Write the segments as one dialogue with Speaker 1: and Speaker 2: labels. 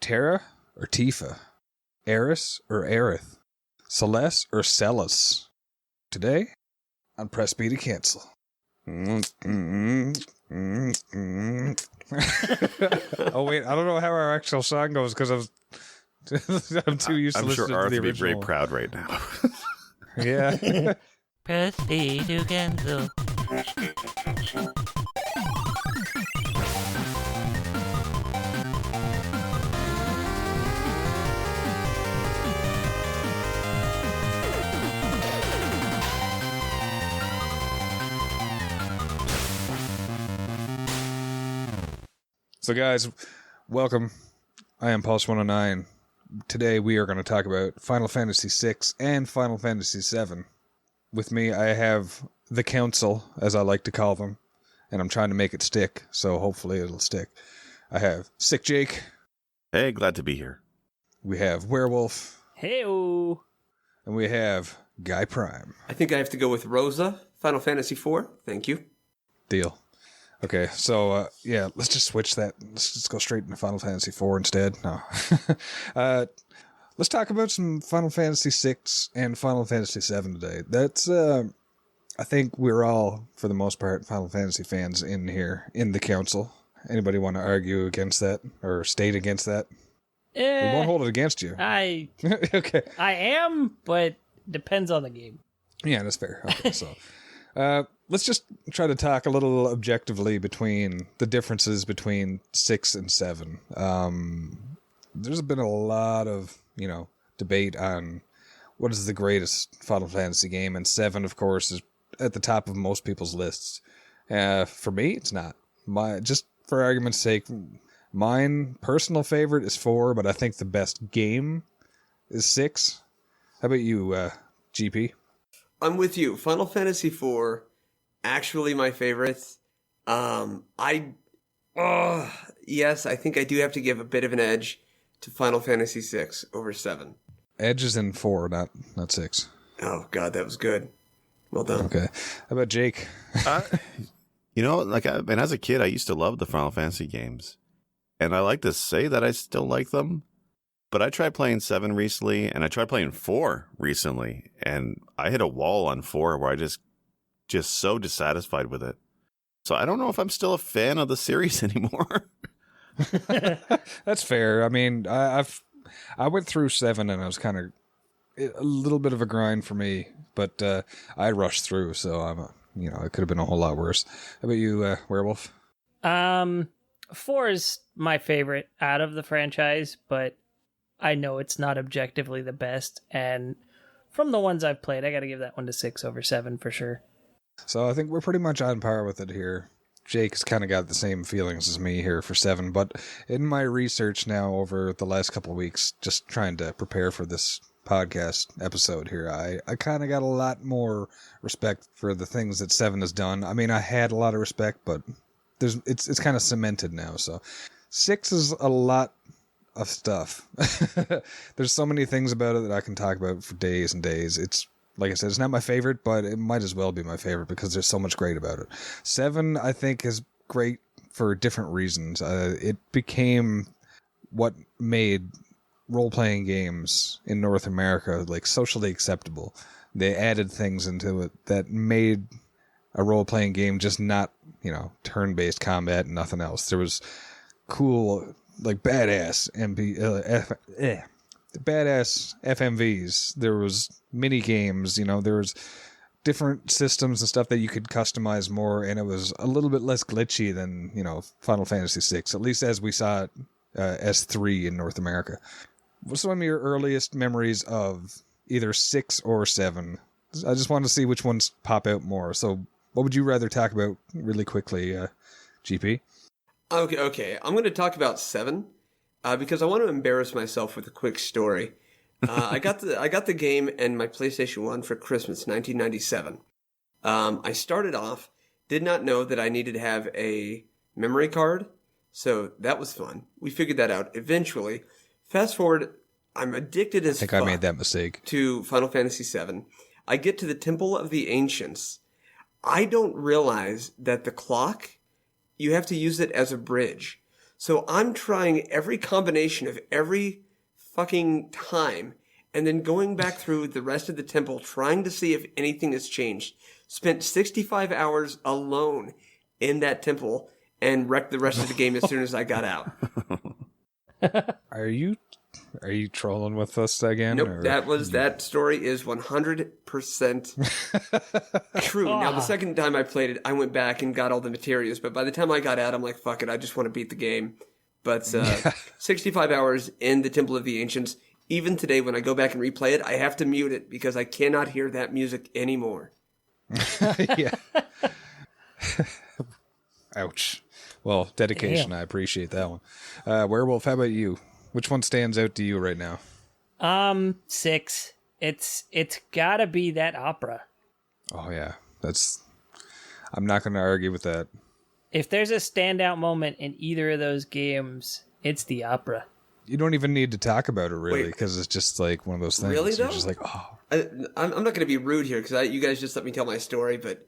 Speaker 1: Terra or Tifa? Eris or Aerith? Celeste or Celis? Today on Press B to Cancel. Oh wait, I don't know how our actual song goes because I'm too used to listening to the original. I'm sure Arth would be very
Speaker 2: proud right now.
Speaker 1: Yeah.
Speaker 3: Press B to cancel.
Speaker 1: So guys, welcome. I am Palsh 109. Today we are going to talk about Final Fantasy VI and Final Fantasy VII. With me, I have the Council, as I like to call them, and I'm trying to make it stick, so hopefully it'll stick. I have Sic Jake.
Speaker 2: Hey, glad to be here.
Speaker 1: We have Werewolf.
Speaker 3: Hey-o.
Speaker 1: And we have Guy Prime.
Speaker 4: I think I have to go with Rosa, Final Fantasy IV. Thank you.
Speaker 1: Deal. Okay, so, let's just switch that. Let's just go straight into Final Fantasy IV instead. No. Let's talk about some Final Fantasy VI and Final Fantasy VII today. That's, I think we're all, for the most part, Final Fantasy fans in here, in the council. Anybody want to argue against that or state against that? We won't hold it against you.
Speaker 3: Okay. I am, but depends on the game.
Speaker 1: Yeah, that's fair. Okay, so let's just try to talk a little objectively between the differences between 6 and 7. There's been a lot of, debate on what is the greatest Final Fantasy game, and 7, of course, is at the top of most people's lists. For me, it's not. Just for argument's sake, mine personal favorite is 4, but I think the best game is 6. How about you, GP?
Speaker 4: I'm with you. Final Fantasy IV, actually my favorite. Yes, I think I do have to give a bit of an edge to Final Fantasy VI over 7.
Speaker 1: Edge is in 4, not 6.
Speaker 4: Oh, God, that was good. Well done.
Speaker 1: Okay. How about Jake?
Speaker 2: As a kid, I used to love the Final Fantasy games. And I like to say that I still like them. But I tried playing 7 recently, and I tried playing 4 recently. And I hit a wall on 4 where I just so dissatisfied with it. So I don't know if I'm still a fan of the series anymore.
Speaker 1: That's fair. I mean, I went through 7 and I was kind of a little bit of a grind for me, but I rushed through, so it could have been a whole lot worse. How about you, Werewolf?
Speaker 3: 4 is my favorite out of the franchise, but I know it's not objectively the best, and from the ones I've played, I got to give that one to 6 over 7 for sure.
Speaker 1: So I think we're pretty much on par with it here. Jake's kind of got the same feelings as me here for 7, but in my research now over the last couple of weeks, just trying to prepare for this podcast episode here, I kind of got a lot more respect for the things that 7 has done. I mean, I had a lot of respect, but it's kind of cemented now. So 6 is a lot of stuff. There's so many things about it that I can talk about for days and days. It's, like I said, it's not my favorite, but it might as well be my favorite because there's so much great about it. 7, I think, is great for different reasons. It became what made role-playing games in North America socially acceptable. They added things into it that made a role-playing game just not, turn-based combat and nothing else. There was cool, badass badass FMVs. There was mini games, there was different systems and stuff that you could customize more, and it was a little bit less glitchy than, Final Fantasy VI, at least as we saw it as 3 in North America. What's some of your earliest memories of either 6 or 7? I just wanted to see which ones pop out more. So what would you rather talk about really quickly, GP?
Speaker 4: Okay. I'm going to talk about 7 because I want to embarrass myself with a quick story. I got the game and my PlayStation 1 for Christmas, 1997. I started off, did not know that I needed to have a memory card, so that was fun. We figured that out eventually. Fast forward, I'm addicted as fuck.
Speaker 1: I think I made that mistake.
Speaker 4: To Final Fantasy VII. I get to the Temple of the Ancients. I don't realize that the clock, you have to use it as a bridge. So I'm trying every combination of every fucking time and then going back through the rest of the temple trying to see if anything has changed. Spent 65 hours alone in that temple and wrecked the rest of the game as soon as I got out.
Speaker 1: Are you trolling with us again?
Speaker 4: Nope,
Speaker 1: or-
Speaker 4: that story is 100% true. Now, the second time I played it, I went back and got all the materials, but by the time I got out, I'm like, fuck it, I just want to beat the game. But 65 hours in the Temple of the Ancients, even today when I go back and replay it, I have to mute it because I cannot hear that music anymore.
Speaker 1: Yeah. Ouch. Well, dedication.
Speaker 3: Damn.
Speaker 1: I appreciate that one. Werewolf, how about you? Which one stands out to you right now?
Speaker 3: 6. It's gotta be that opera.
Speaker 1: Oh yeah, I'm not going to argue with that.
Speaker 3: If there's a standout moment in either of those games, it's the opera.
Speaker 1: You don't even need to talk about it really,
Speaker 4: Wait.
Speaker 1: because it's just like one of those things.
Speaker 4: Really,
Speaker 1: You're
Speaker 4: though?
Speaker 1: just like, oh,
Speaker 4: I'm not going to be rude here because you guys just let me tell my story, but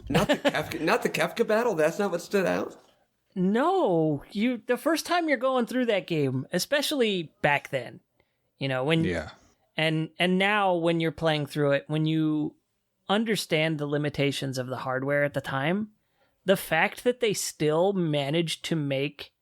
Speaker 4: not the Kafka battle. That's not what stood out.
Speaker 3: No, the first time you're going through that game, especially back then, when
Speaker 1: yeah.
Speaker 3: and now when you're playing through it, when you understand the limitations of the hardware at the time, the fact that they still managed to make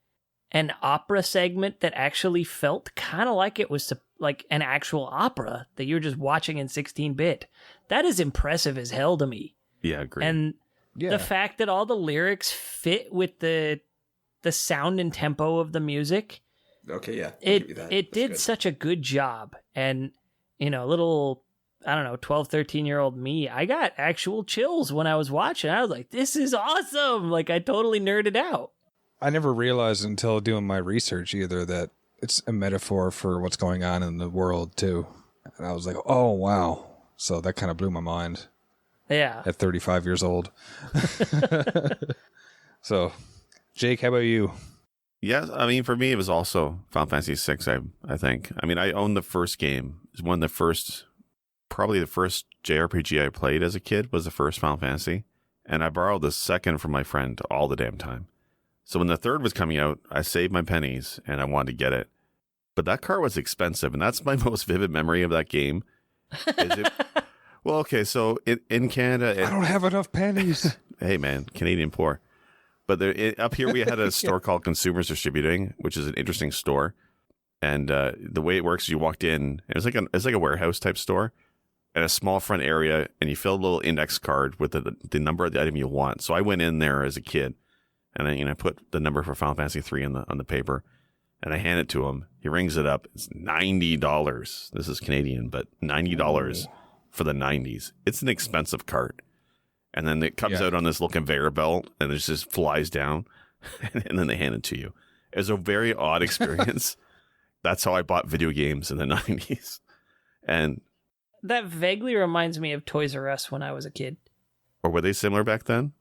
Speaker 3: an opera segment that actually felt kind of like it was like an actual opera that you're just watching in 16-bit, that is impressive as hell to me.
Speaker 2: Yeah, agree.
Speaker 3: And
Speaker 1: Yeah.
Speaker 3: the fact that all the lyrics fit with the sound and tempo of the music,
Speaker 4: Okay, yeah. I'll
Speaker 3: it
Speaker 4: give you that.
Speaker 3: it
Speaker 4: That's
Speaker 3: did
Speaker 4: good.
Speaker 3: such a good job. And little, I don't know, 12, 13-year-old me, I got actual chills when I was watching. I was like, this is awesome. Like, I totally nerded out.
Speaker 1: I never realized until doing my research either that it's a metaphor for what's going on in the world too. And I was like, oh wow. So that kind of blew my mind
Speaker 3: Yeah.
Speaker 1: at 35 years old. So, Jake, how about you?
Speaker 2: Yeah, I mean, for me, it was also Final Fantasy VI, I think. I mean, I owned the first game. It was probably the first JRPG I played as a kid was the first Final Fantasy. And I borrowed the second from my friend all the damn time. So when the third was coming out, I saved my pennies and I wanted to get it. But that cart was expensive, and that's my most vivid memory of that game. Well, okay, so in Canada...
Speaker 1: I don't have enough pennies.
Speaker 2: Hey, man, Canadian poor. But up here, we had a store called Consumers Distributing, which is an interesting store. And the way it works is you walked in, it's like a warehouse type store, and a small front area, and you fill a little index card with the number of the item you want. So I went in there as a kid, and then I put the number for Final Fantasy 3 on the paper, and I hand it to him. He rings it up. It's $90. This is Canadian, but $90 for the 90s. It's an expensive cart. And then it comes out on this little conveyor belt, and it just flies down, and then they hand it to you. It was a very odd experience. That's how I bought video games in the 90s. And
Speaker 3: That vaguely reminds me of Toys R Us when I was a kid.
Speaker 2: or were they similar back then?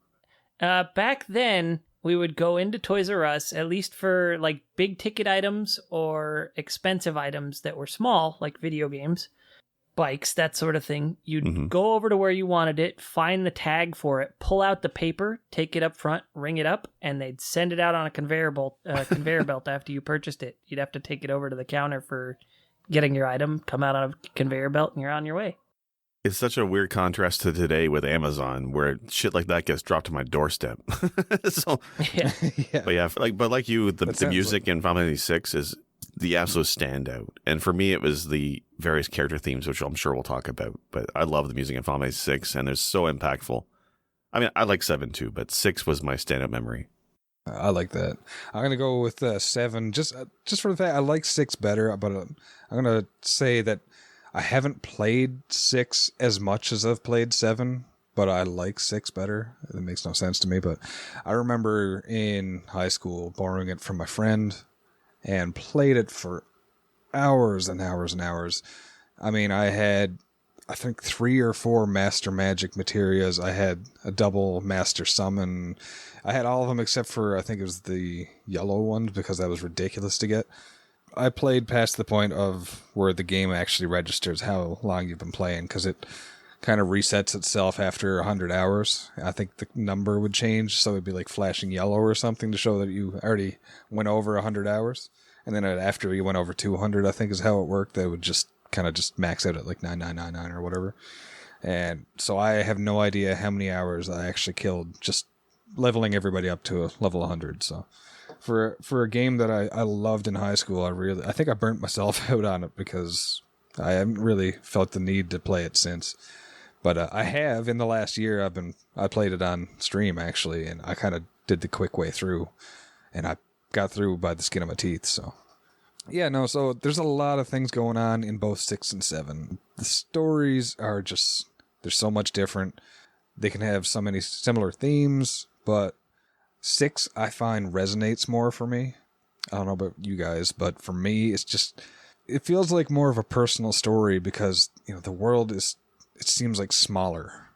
Speaker 3: Back then, we would go into Toys R Us, at least for like big ticket items or expensive items that were small, like video games, bikes, that sort of thing. You'd go over to where you wanted it, find the tag for it, pull out the paper, take it up front, ring it up, and they'd send it out on a conveyor belt after you purchased it. You'd have to take it over to the counter for getting your item, come out on a conveyor belt, and you're on your way.
Speaker 2: It's such a weird contrast to today with Amazon, where shit like that gets dropped to my doorstep. So,
Speaker 3: Yeah.
Speaker 1: Yeah.
Speaker 2: but yeah, like you, the
Speaker 1: sounds
Speaker 2: music in Final Fantasy VI is the absolute standout. And for me, it was the various character themes, which I'm sure we'll talk about. But I love the music in Final Fantasy VI, and they're so impactful. I mean, I like 7 too, but 6 was my standout memory.
Speaker 1: I like that. I'm gonna go with 7, just for the fact I like 6 better. But I'm gonna say that I haven't played 6 as much as I've played 7, but I like 6 better. It makes no sense to me, but I remember in high school borrowing it from my friend and played it for hours and hours and hours. I mean, I had, I think, 3 or 4 Master Magic materias. I had a double Master Summon. I had all of them except for, I think it was the yellow one, because that was ridiculous to get. I played past the point of where the game actually registers how long you've been playing, because it kind of resets itself after 100 hours. I think the number would change, so it'd be like flashing yellow or something to show that you already went over 100 hours. And then after you went over 200, I think is how it worked. They would just kind of just max out at like 9999 or whatever. And so I have no idea how many hours I actually killed just leveling everybody up to a level 100. So for a game that I loved in high school, I think I burnt myself out on it because I haven't really felt the need to play it since. But I have in the last year. I played it on stream actually, and I kind of did the quick way through, and I got through by the skin of my teeth. So yeah, no. So there's a lot of things going on in both 6 and 7. The stories are just they're so much different. They can have so many similar themes, but 6 I find resonates more for me. I don't know about you guys, but for me, it feels like more of a personal story because the world it seems like smaller,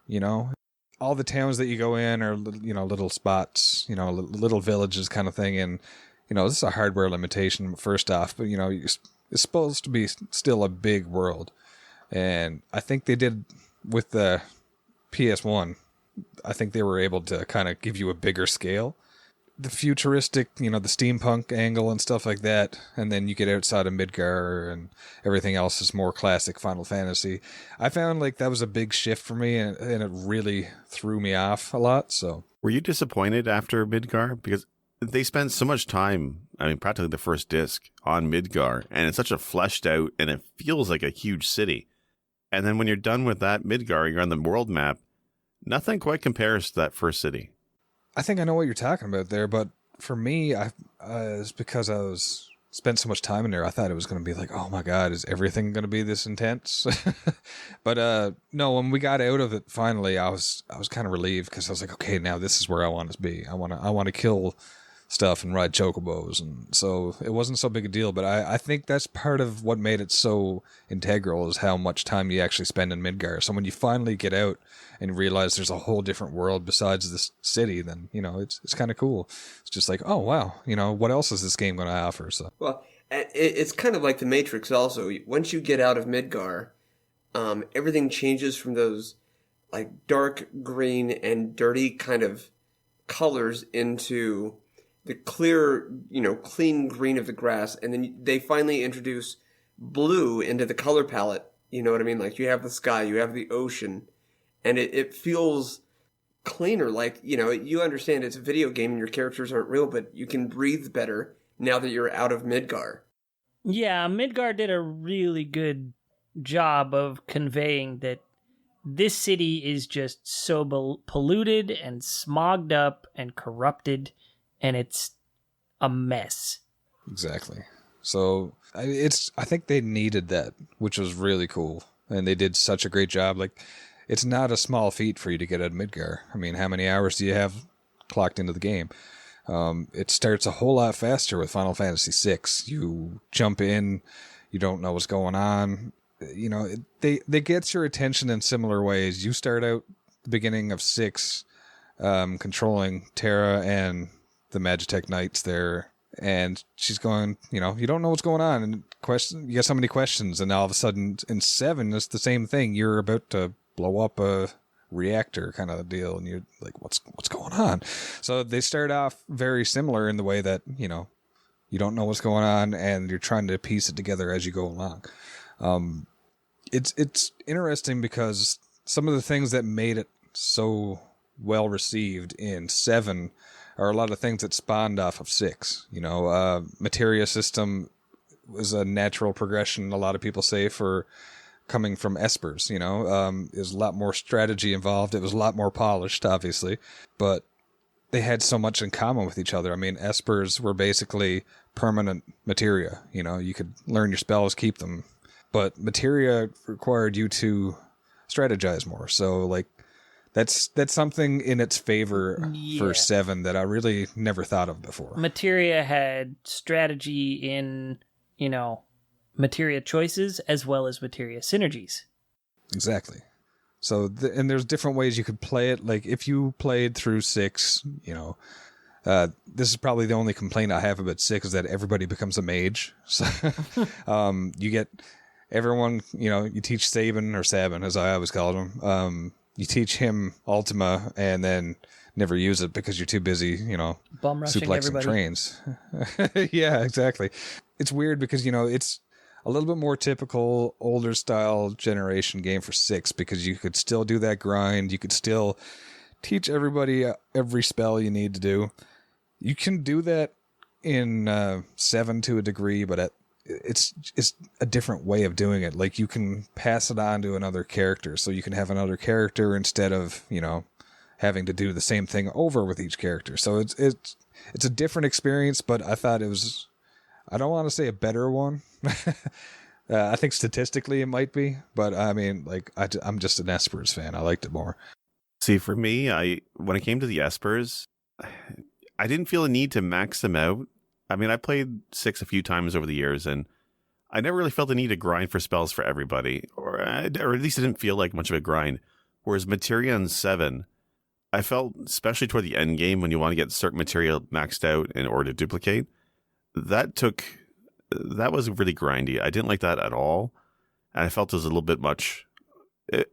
Speaker 1: all the towns that you go in are, little spots, little villages kind of thing. And, this is a hardware limitation first off, but, it's supposed to be still a big world. And I think they did with the PS1, I think they were able to kind of give you a bigger scale. The futuristic, the steampunk angle and stuff like that, and then you get outside of Midgar and everything else is more classic Final Fantasy. I found like that was a big shift for me, and it really threw me off a lot. So,
Speaker 2: were you disappointed after Midgar? Because they spent so much time, practically the first disc on Midgar, and it's such a fleshed out, and it feels like a huge city. And then when you're done with that Midgar, you're on the world map, nothing quite compares to that first city.
Speaker 1: I think I know what you're talking about there, but for me, it's because I spent so much time in there. I thought it was going to be like, oh my God, is everything going to be this intense? But no, when we got out of it finally, I was kind of relieved because I was like, okay, now this is where I want to be. I want to kill stuff and ride chocobos, and so it wasn't so big a deal. But I think that's part of what made it so integral is how much time you actually spend in Midgar. So when you finally get out and realize there's a whole different world besides this city, then it's kind of cool. It's just like, oh wow, what else is this game going to offer? So
Speaker 4: well, it's kind of like the Matrix. Also, once you get out of Midgar, everything changes from those like dark green and dirty kind of colors into the clear, clean green of the grass, and then they finally introduce blue into the color palette. You know what I mean? Like you have the sky, you have the ocean, and it feels cleaner. Like, you understand it's a video game and your characters aren't real, but you can breathe better now that you're out of Midgar.
Speaker 3: Yeah, Midgar did a really good job of conveying that this city is just so polluted and smogged up and corrupted, and it's a mess.
Speaker 1: Exactly. So I think they needed that, which was really cool, and they did such a great job. Like, it's not a small feat for you to get out of Midgar. How many hours do you have clocked into the game? It starts a whole lot faster with Final Fantasy VI. You jump in, you don't know what's going on. They get your attention in similar ways. You start out the beginning of 6, controlling Terra and the Magitech Knights there, and she's going, you don't know what's going on, and you get so many questions, and all of a sudden in 7 it's the same thing. You're about to blow up a reactor kind of a deal, and you're like, what's going on? So they start off very similar in the way that you don't know what's going on, and you're trying to piece it together as you go along. It's interesting because some of the things that made it so well received in 7 are a lot of things that spawned off of 6. Materia system was a natural progression, a lot of people say, for coming from Espers. There's a lot more strategy involved. It was a lot more polished, obviously, but they had so much in common with each other. Espers were basically permanent materia. You could learn your spells, keep them, but materia required you to strategize more. So, like, that's something in its favor for 7 that I really never thought of before.
Speaker 3: Materia had strategy in, materia choices as well as materia synergies.
Speaker 1: Exactly. So, and there's different ways you could play it. Like, if you played through 6, this is probably the only complaint I have about 6 is that everybody becomes a mage. So, everyone, you teach Sabin, or Sabin as I always called him, you teach him Ultima and then never use it because you're too busy,
Speaker 3: Bum rushing
Speaker 1: suplexing
Speaker 3: everybody.
Speaker 1: trains. Yeah, exactly. It's weird because, it's a little bit more typical older style generation game for 6 because you could still do that grind. You could still teach everybody every spell you need to do. You can do that in 7 to a degree, but it's a different way of doing it. Like, you can pass it on to another character, so you can have another character instead of, having to do the same thing over with each character. So it's a different experience, but I thought it was, I don't want to say a better one. I think statistically it might be, but I mean, like, I'm just an Espers fan. I liked it more.
Speaker 2: See, for me, when it came to the Espers, I didn't feel a need to max them out. I mean, I played 6 a few times over the years, and I never really felt the need to grind for spells for everybody, or at least it didn't feel like much of a grind. Whereas Materia in 7, I felt, especially toward the end game, when you want to get certain material maxed out in order to duplicate, that was really grindy. I didn't like that at all, and I felt it was a little bit much.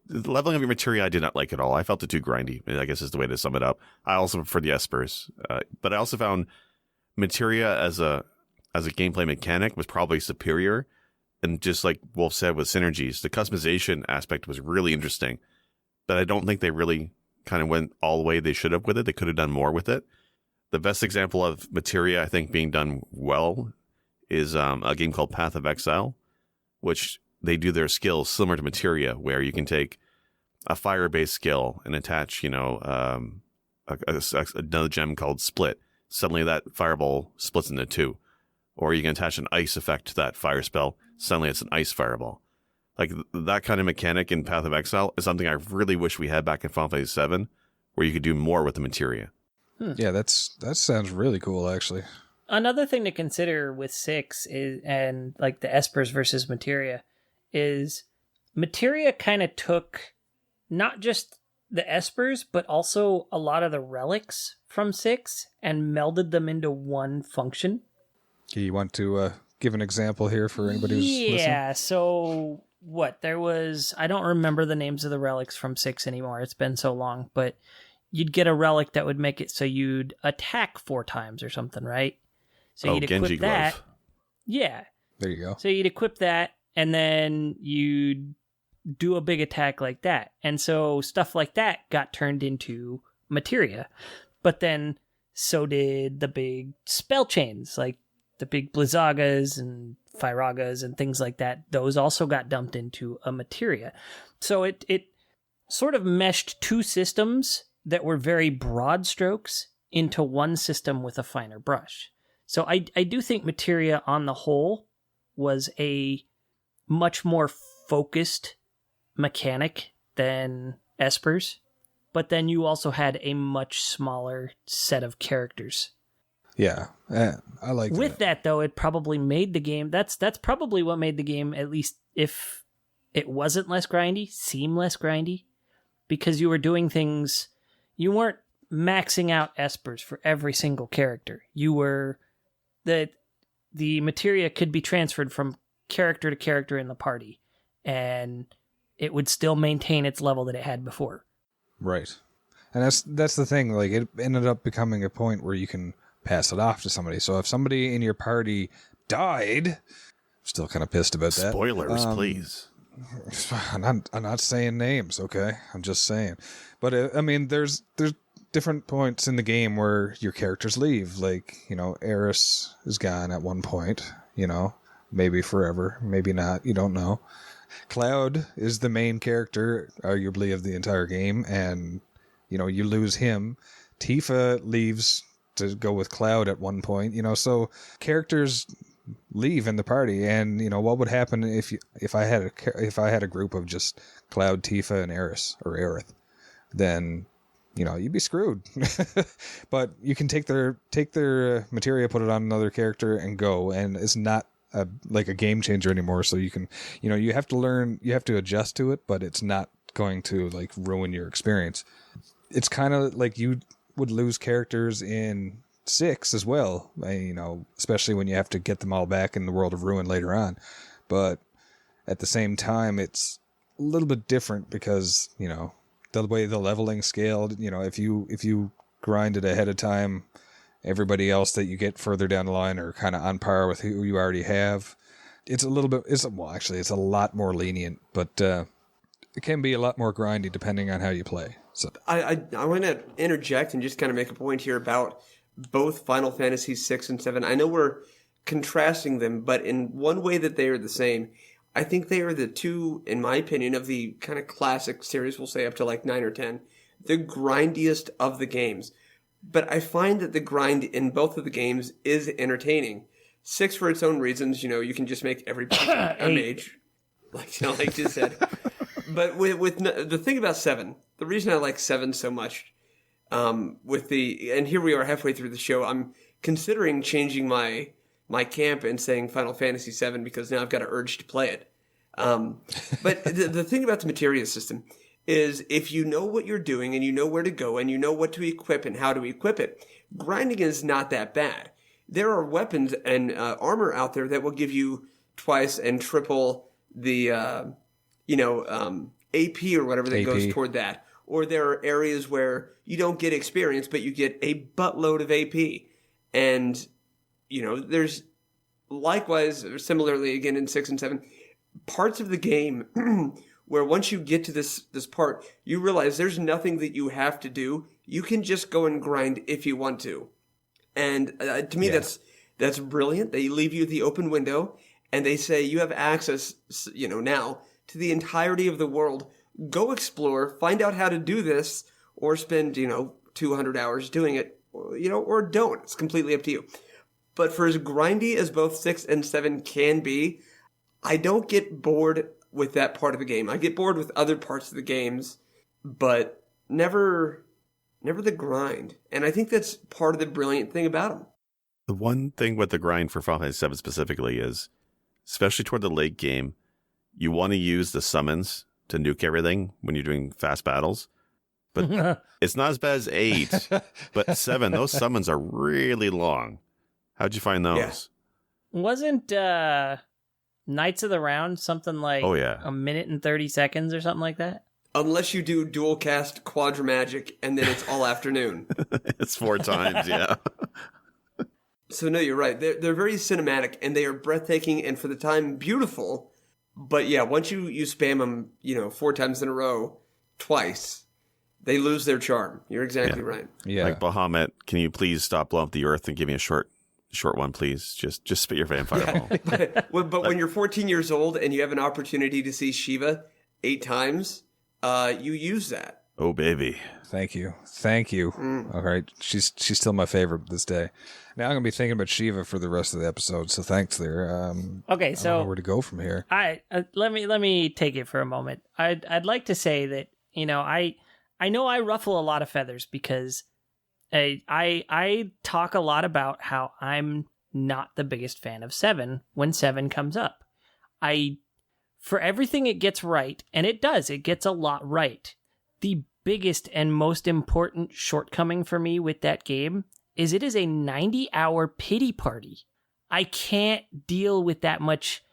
Speaker 2: Leveling up your materia, I did not like at all. I felt it too grindy, I guess is the way to sum it up. I also prefer the Espers, but I also found materia as a gameplay mechanic was probably superior, and just like Wulff said with synergies, the customization aspect was really interesting, but I don't think they really kind of went all the way they should have with it. They could have done more with it. The best example of materia, I think, being done well is a game called Path of Exile, which they do their skills similar to materia, where you can take a fire-based skill and attach, another gem called Split. Suddenly that fireball splits into 2. Or you can attach an ice effect to that fire spell. Suddenly it's an ice fireball. Like, that kind of mechanic in Path of Exile is something I really wish we had back in Final Fantasy VII, where you could do more with the materia.
Speaker 1: Yeah, that sounds really cool, actually.
Speaker 3: Another thing to consider with 6 is, and like the Espers versus materia, is materia kind of took not just the Espers, but also a lot of the relics from 6 and melded them into one function.
Speaker 1: You want to give an example here for anybody who's listening?
Speaker 3: Yeah, so there was, I don't remember the names of the relics from 6 anymore. It's been so long, but you'd get a relic that would make it so you'd attack 4 times or something, right? So you'd equip
Speaker 2: Genji
Speaker 3: that.
Speaker 2: glove.
Speaker 3: Yeah.
Speaker 1: There you go.
Speaker 3: So you'd equip that, and then you'd do a big attack like that. And so stuff like that got turned into materia. But then so did the big spell chains, like the big Blizzagas and Firagas and things like that. Those also got dumped into a materia. So it sort of meshed 2 systems that were very broad strokes into one system with a finer brush. So I do think materia on the whole was a much more focused mechanic than Espers, but then you also had a much smaller set of characters.
Speaker 1: Yeah, I like
Speaker 3: With that, though, it probably made the game, that's probably what made the game, at least if it wasn't less grindy, seem less grindy, because you were doing things, you weren't maxing out Espers for every single character. You were, the materia could be transferred from character to character in the party, and it would still maintain its level that it had before.
Speaker 1: Right. And that's the thing, like, it ended up becoming a point where you can pass it off to somebody. So if somebody in your party died, still kind of pissed about that.
Speaker 2: Spoilers, please.
Speaker 1: I'm not saying names, okay? I'm just saying. But I mean, there's different points in the game where your characters leave. Like, Eris is gone at one point, maybe forever, maybe not, you don't know. Cloud is the main character, arguably, of the entire game, and, you lose him. Tifa leaves to go with Cloud at one point, so characters leave in the party, and what would happen if I had a group of just Cloud, Tifa, and Eris or Aerith, then you'd be screwed. But you can take their materia, put it on another character, and go, and it's not like a game changer anymore. So you can you have to adjust to it, but it's not going to like ruin your experience. It's kind of like you would lose characters in 6 as well, especially when you have to get them all back in the World of Ruin later on. But at the same time, it's a little bit different because, you know, the way the leveling scaled, you know, if you grind it ahead of time, everybody else that you get further down the line are kind of on par with who you already have. It's a little bit, it's a lot more lenient, but it can be a lot more grindy depending on how you play. So
Speaker 4: I want to interject and just kind of make a point here about both Final Fantasy 6 and 7. I know we're contrasting them, but in one way that they are the same. I think they are the two, in my opinion, of the kind of classic series, we'll say up to like 9 or 10, the grindiest of the games. But I find that the grind in both of the games is entertaining. 6 for its own reasons, you know, you can just make everybody a mage, like you said. But with the thing about 7, the reason I like 7 so much, and here we are halfway through the show, I'm considering changing my camp and saying Final Fantasy 7 because now I've got an urge to play it. But the thing about the materia system is if you know what you're doing and you know where to go and you know what to equip and how to equip it, grinding is not that bad. There are weapons and armor out there that will give you twice and triple the, AP or whatever that goes toward that. Or there are areas where you don't get experience, but you get a buttload of AP. And, you know, there's likewise, similarly again in 6 and 7, parts of the game where once you get to this part, you realize there's nothing that you have to do. You can just go and grind if you want to. And to me, that's brilliant. They leave you the open window and they say you have access, you know, now to the entirety of the world. Go explore, find out how to do this, or spend, 200 hours doing it, or don't. It's completely up to you. But for as grindy as both 6 and 7 can be, I don't get bored with that part of the game. I get bored with other parts of the games, but never the grind. And I think that's part of the brilliant thing about them.
Speaker 2: The one thing with the grind for Final Fantasy 7 specifically is, especially toward the late game, you want to use the summons to nuke everything when you're doing fast battles. But it's not as bad as 8. But 7, those summons are really long. How'd you find those?
Speaker 3: Yeah. Wasn't Knights of the Round something like a minute and 30 seconds or something like that?
Speaker 4: Unless you do dual cast Quadramagic, and then it's all afternoon.
Speaker 2: It's 4 times, yeah.
Speaker 4: So no, you're right. They're very cinematic, and they are breathtaking, and for the time, beautiful. But yeah, once you spam them, 4 times in a row, twice, they lose their charm. You're exactly right.
Speaker 2: Yeah. Like Bahamut, can you please stop blowing up the earth and give me a short one, please? Just spit your vampire ball.
Speaker 4: But when you're 14 years old and you have an opportunity to see Shiva 8 times, you use that.
Speaker 2: Oh, baby.
Speaker 1: Thank you. All right. She's still my favorite to this day. Now I'm going to be thinking about Shiva for the rest of the episode, so thanks there.
Speaker 3: Okay, so
Speaker 1: I don't know where to go from here.
Speaker 3: Let me take it for a moment. I'd like to say that, I know I ruffle a lot of feathers because I talk a lot about how I'm not the biggest fan of 7 when 7 comes up. For everything it gets right, and it does, it gets a lot right. The biggest and most important shortcoming for me with that game is it is a 90-hour pity party. I can't deal with that much.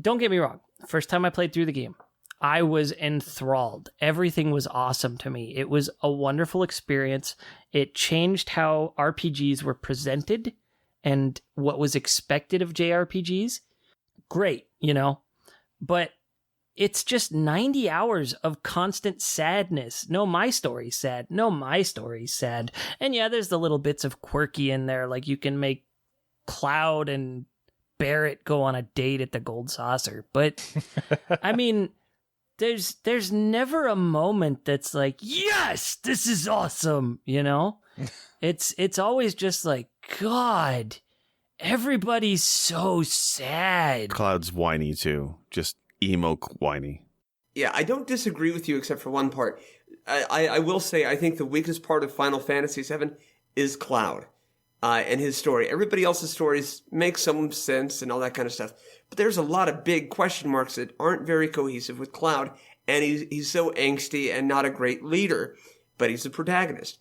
Speaker 3: Don't get me wrong. First time I played through the game, I was enthralled. Everything was awesome to me. It was a wonderful experience. It changed how RPGs were presented and what was expected of JRPGs. Great, but it's just 90 hours of constant sadness. No, my story's sad. No, my story's sad. And yeah, there's the little bits of quirky in there, like you can make Cloud and Barrett go on a date at the Gold Saucer. But, I mean, there's never a moment that's like, yes, this is awesome, It's always just like, God, everybody's so sad.
Speaker 2: Cloud's whiny, too. Just emo whiny.
Speaker 4: Yeah, I don't disagree with you except for one part. I will say I think the weakest part of Final Fantasy VII is Cloud and his story. Everybody else's stories make some sense and all that kind of stuff. But there's a lot of big question marks that aren't very cohesive with Cloud. And he's so angsty and not a great leader. But he's the protagonist.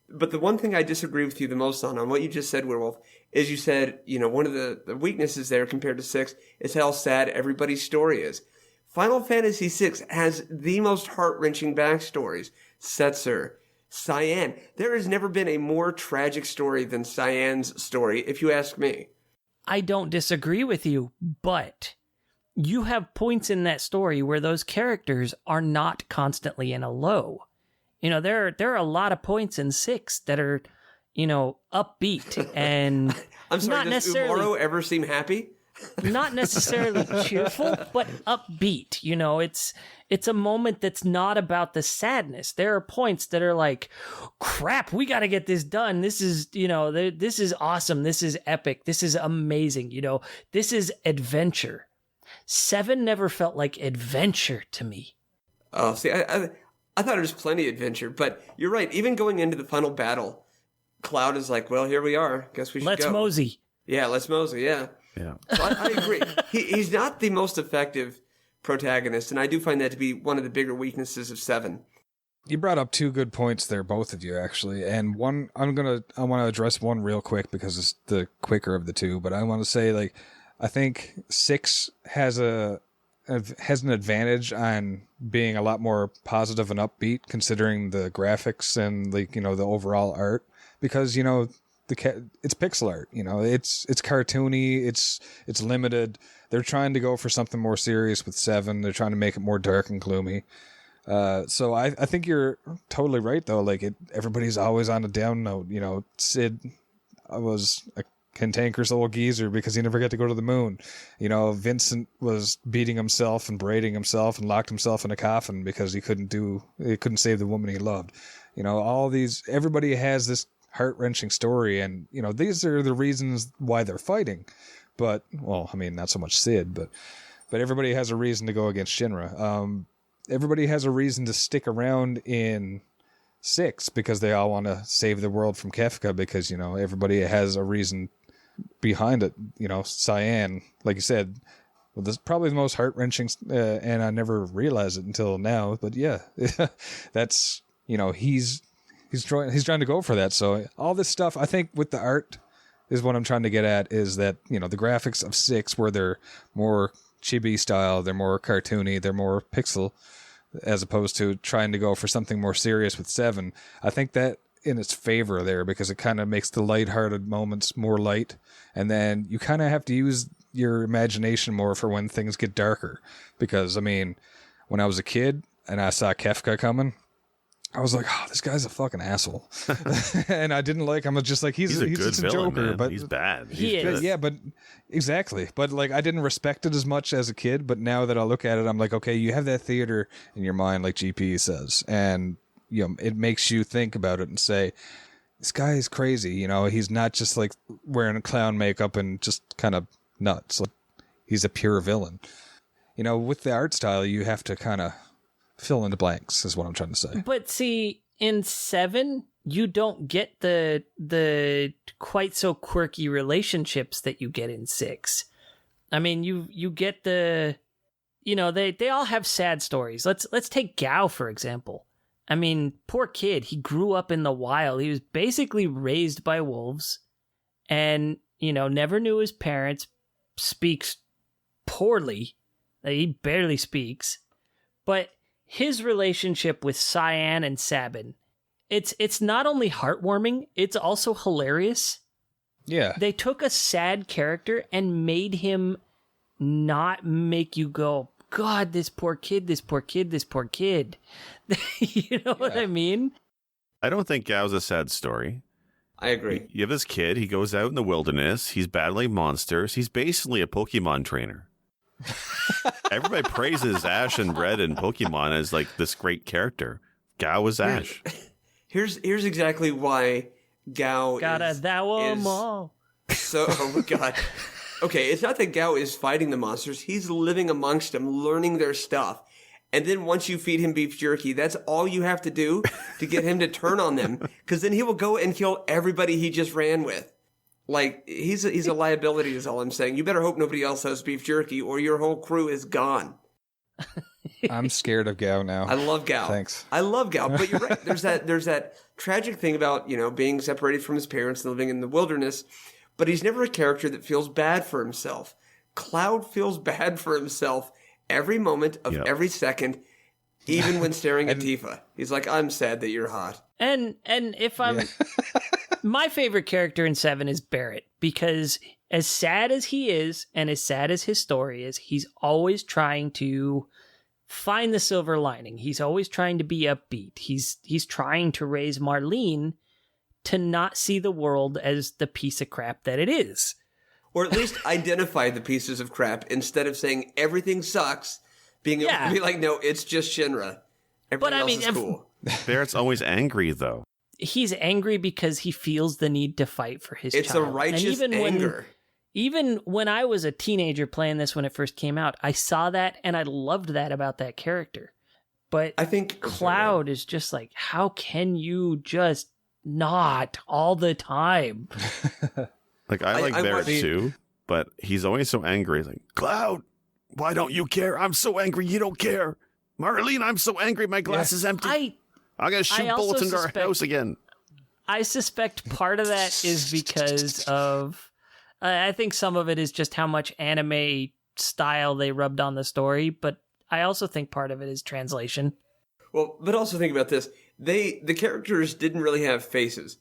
Speaker 4: But the one thing I disagree with you the most on what you just said, Werewolf, as you said, one of the weaknesses there compared to 6 is how sad everybody's story is. Final Fantasy VI has the most heart-wrenching backstories. Setzer, Cyan. There has never been a more tragic story than Cyan's story, if you ask me.
Speaker 3: I don't disagree with you, but you have points in that story where those characters are not constantly in a low. There are a lot of points in 6 that are, upbeat and
Speaker 4: I'm sorry,
Speaker 3: not
Speaker 4: does
Speaker 3: necessarily
Speaker 4: Umaru ever seem happy?
Speaker 3: not necessarily cheerful, but upbeat. It's a moment that's not about the sadness. There are points that are like, crap, we got to get this done. This is, this is awesome. This is epic. This is amazing. This is adventure. 7 never felt like adventure to me.
Speaker 4: Oh, see, I thought there was plenty of adventure, but you're right. Even going into the final battle, Cloud is like, well, here we are. Guess we should
Speaker 3: Let's
Speaker 4: go.
Speaker 3: mosey.
Speaker 4: Yeah, let's mosey, yeah.
Speaker 2: Yeah.
Speaker 4: So I agree. He's not the most effective protagonist, and I do find that to be one of the bigger weaknesses of 7.
Speaker 1: You brought up 2 good points there, both of you, actually. And one, I want to address one real quick because it's the quicker of the 2. But I want to say, I think 6 has an advantage on being a lot more positive and upbeat, considering the graphics and the overall art, because it's pixel art. It's cartoony. It's limited. They're trying to go for something more serious with 7. They're trying to make it more dark and gloomy. So I think you're totally right, though. Everybody's always on a down note. Sid was a cantankerous old geezer because he never got to go to the moon. Vincent was beating himself and braiding himself and locked himself in a coffin because he couldn't save the woman he loved. Everybody has this heart-wrenching story, and these are the reasons why they're fighting. But not so much Sid, but everybody has a reason to go against Shinra. Everybody has a reason to stick around in 6 because they all want to save the world from Kefka, because everybody has a reason behind it. Cyan, like you said, well, this is probably the most heart-wrenching, and I never realized it until now, but yeah, that's He's trying to go for that. So all this stuff, I think, with the art is what I'm trying to get at, is that, the graphics of 6, where they're more chibi style, they're more cartoony, they're more pixel, as opposed to trying to go for something more serious with 7. I think that in its favor there, because it kind of makes the lighthearted moments more light. And then you kind of have to use your imagination more for when things get darker. Because, when I was a kid and I saw Kefka coming, I was like, oh, this guy's a fucking asshole. And I didn't like him. I was just like, he's
Speaker 2: a good
Speaker 1: just a
Speaker 2: villain,
Speaker 1: joker.
Speaker 2: man.
Speaker 1: But
Speaker 2: he's bad.
Speaker 3: He is.
Speaker 1: Yeah, but exactly. But I didn't respect it as much as a kid. But now that I look at it, I'm like, okay, you have that theater in your mind, like GP says. And, it makes you think about it and say, this guy is crazy. He's not just wearing clown makeup and just kind of nuts. He's a pure villain. With the art style, you have to kind of fill in the blanks, is what I'm trying to say.
Speaker 3: But see, in 7, you don't get the quite so quirky relationships that you get in 6. You get the, they all have sad stories. Let's take Gao, for example. Poor kid, he grew up in the wild. He was basically raised by wolves and, never knew his parents, speaks poorly. He barely speaks. But his relationship with Cyan and Sabin, it's not only heartwarming, it's also hilarious.
Speaker 1: Yeah.
Speaker 3: They took a sad character and made him not make you go, God, this poor kid, this poor kid, this poor kid. You know what I mean?
Speaker 2: I don't think Gao's a sad story.
Speaker 4: I agree.
Speaker 2: You have this kid, he goes out in the wilderness, he's battling monsters, he's basically a Pokemon trainer. Everybody praises Ash and Red and Pokemon as this great character. Gao is Ash.
Speaker 4: Here's exactly why Gao
Speaker 3: Gotta thou 'em all.
Speaker 4: So, oh my god. Okay, it's not that Gao is fighting the monsters. He's living amongst them, learning their stuff. And then once you feed him beef jerky, that's all you have to do to get him to turn on them. Because then he will go and kill everybody he just ran with. He's a liability is all I'm saying. You better hope nobody else has beef jerky or your whole crew is gone.
Speaker 1: I'm scared of Gao now.
Speaker 4: I love Gao.
Speaker 1: Thanks.
Speaker 4: I love Gao, but you're right. There's that tragic thing about, being separated from his parents and living in the wilderness. but he's never a character that feels bad for himself. Cloud feels bad for himself every moment of every second, even when staring at Tifa. He's like, I'm sad that you're hot.
Speaker 3: And if I'm... My favorite character in 7 is Barrett, because as sad as he is, and as sad as his story is, he's always trying to find the silver lining. He's always trying to be upbeat. He's trying to raise Marlene to not see the world as the piece of crap that it is.
Speaker 4: Or at least identify the pieces of crap instead of saying everything sucks, being able to be like, no, it's just Shinra. Everything else is cool.
Speaker 2: Barrett's always angry, though.
Speaker 3: He's angry because he feels the need to fight for his child.
Speaker 4: It's a righteous anger.
Speaker 3: Even when I was a teenager playing this when it first came out, I saw that and I loved that about that character. But I think Cloud is just like, how can you just not all the time?
Speaker 2: Like, I like Barrett too, but he's always so angry. He's like, Cloud, why don't you care? I'm so angry you don't care. Marlene, I'm so angry my glass is empty. I'm going to shoot bullets into our house again.
Speaker 3: I suspect part of that is because of... I think some of it is just how much anime style they rubbed on the story, but I also think part of it is translation.
Speaker 4: Well, but also think about this. The characters didn't really have faces.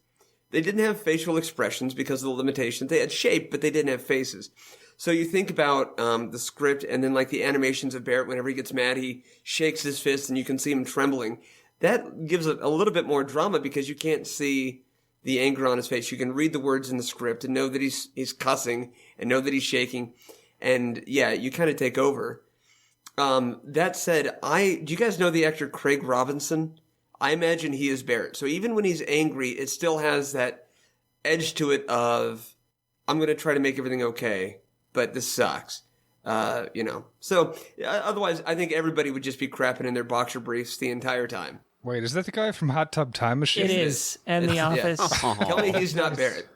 Speaker 4: They didn't have facial expressions because of the limitations. They had shape, but they didn't have faces. So you think about the script and then like the animations of Barrett, whenever he gets mad, he shakes his fist and you can see him trembling. That gives it a little bit more drama because you can't see the anger on his face. You can read the words in the script and know that he's cussing and know that he's shaking. And yeah, you kind of take over. That said, do you guys know the actor Craig Robinson? I imagine he is Barrett. So even when he's angry, it still has that edge to it of, I'm going to try to make everything okay, but this sucks. So otherwise, I think everybody would just be crapping in their boxer briefs the entire time.
Speaker 1: Wait, is that the guy from Hot Tub Time Machine?
Speaker 3: It is. And The Office.
Speaker 4: Yeah. Tell me he's not Barrett.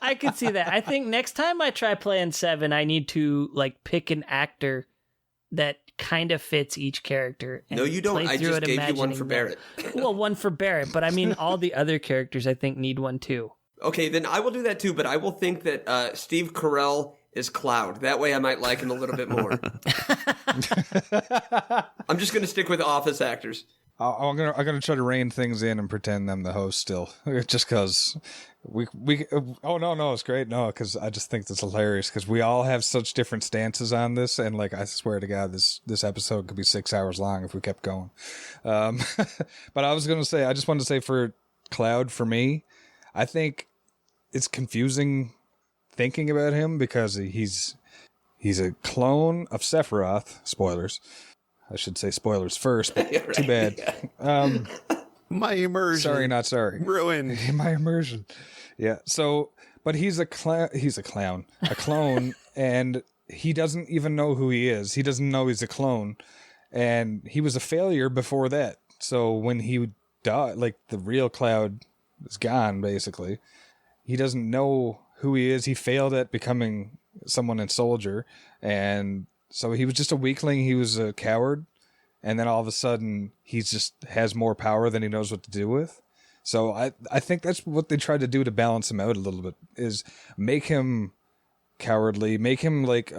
Speaker 3: I could see that. I think next time I try playing 7, I need to pick an actor that kind of fits each character. And
Speaker 4: no, you don't. I just gave you one for Barrett.
Speaker 3: Well, one for Barrett, but I mean all the other characters I think need one too.
Speaker 4: Okay, then I will do that too, but I will think that Steve Carell is Cloud. That way I might like him a little bit more. I'm just going to stick with Office actors.
Speaker 1: I'm gonna try to rein things in and pretend I'm the host still, just because we. Oh no, it's great. No, because I just think that's hilarious because we all have such different stances on this, and I swear to God, this episode could be 6 hours long if we kept going. But I was gonna say, I just wanted to say for Cloud, for me, I think it's confusing thinking about him because he's a clone of Sephiroth. Spoilers. I should say spoilers first, but
Speaker 4: right.
Speaker 1: Too bad.
Speaker 2: My immersion.
Speaker 1: Sorry, not sorry.
Speaker 2: Ruined.
Speaker 1: My immersion. Yeah. So, but he's a clown, a clone, and he doesn't even know who he is. He doesn't know he's a clone, and he was a failure before that. So when he died, the real Cloud is gone, basically. He doesn't know who he is. He failed at becoming someone in Soldier, and so he was just a weakling. He was a coward. And then all of a sudden, he just has more power than he knows what to do with. So I think that's what they tried to do to balance him out a little bit, is make him cowardly, make him this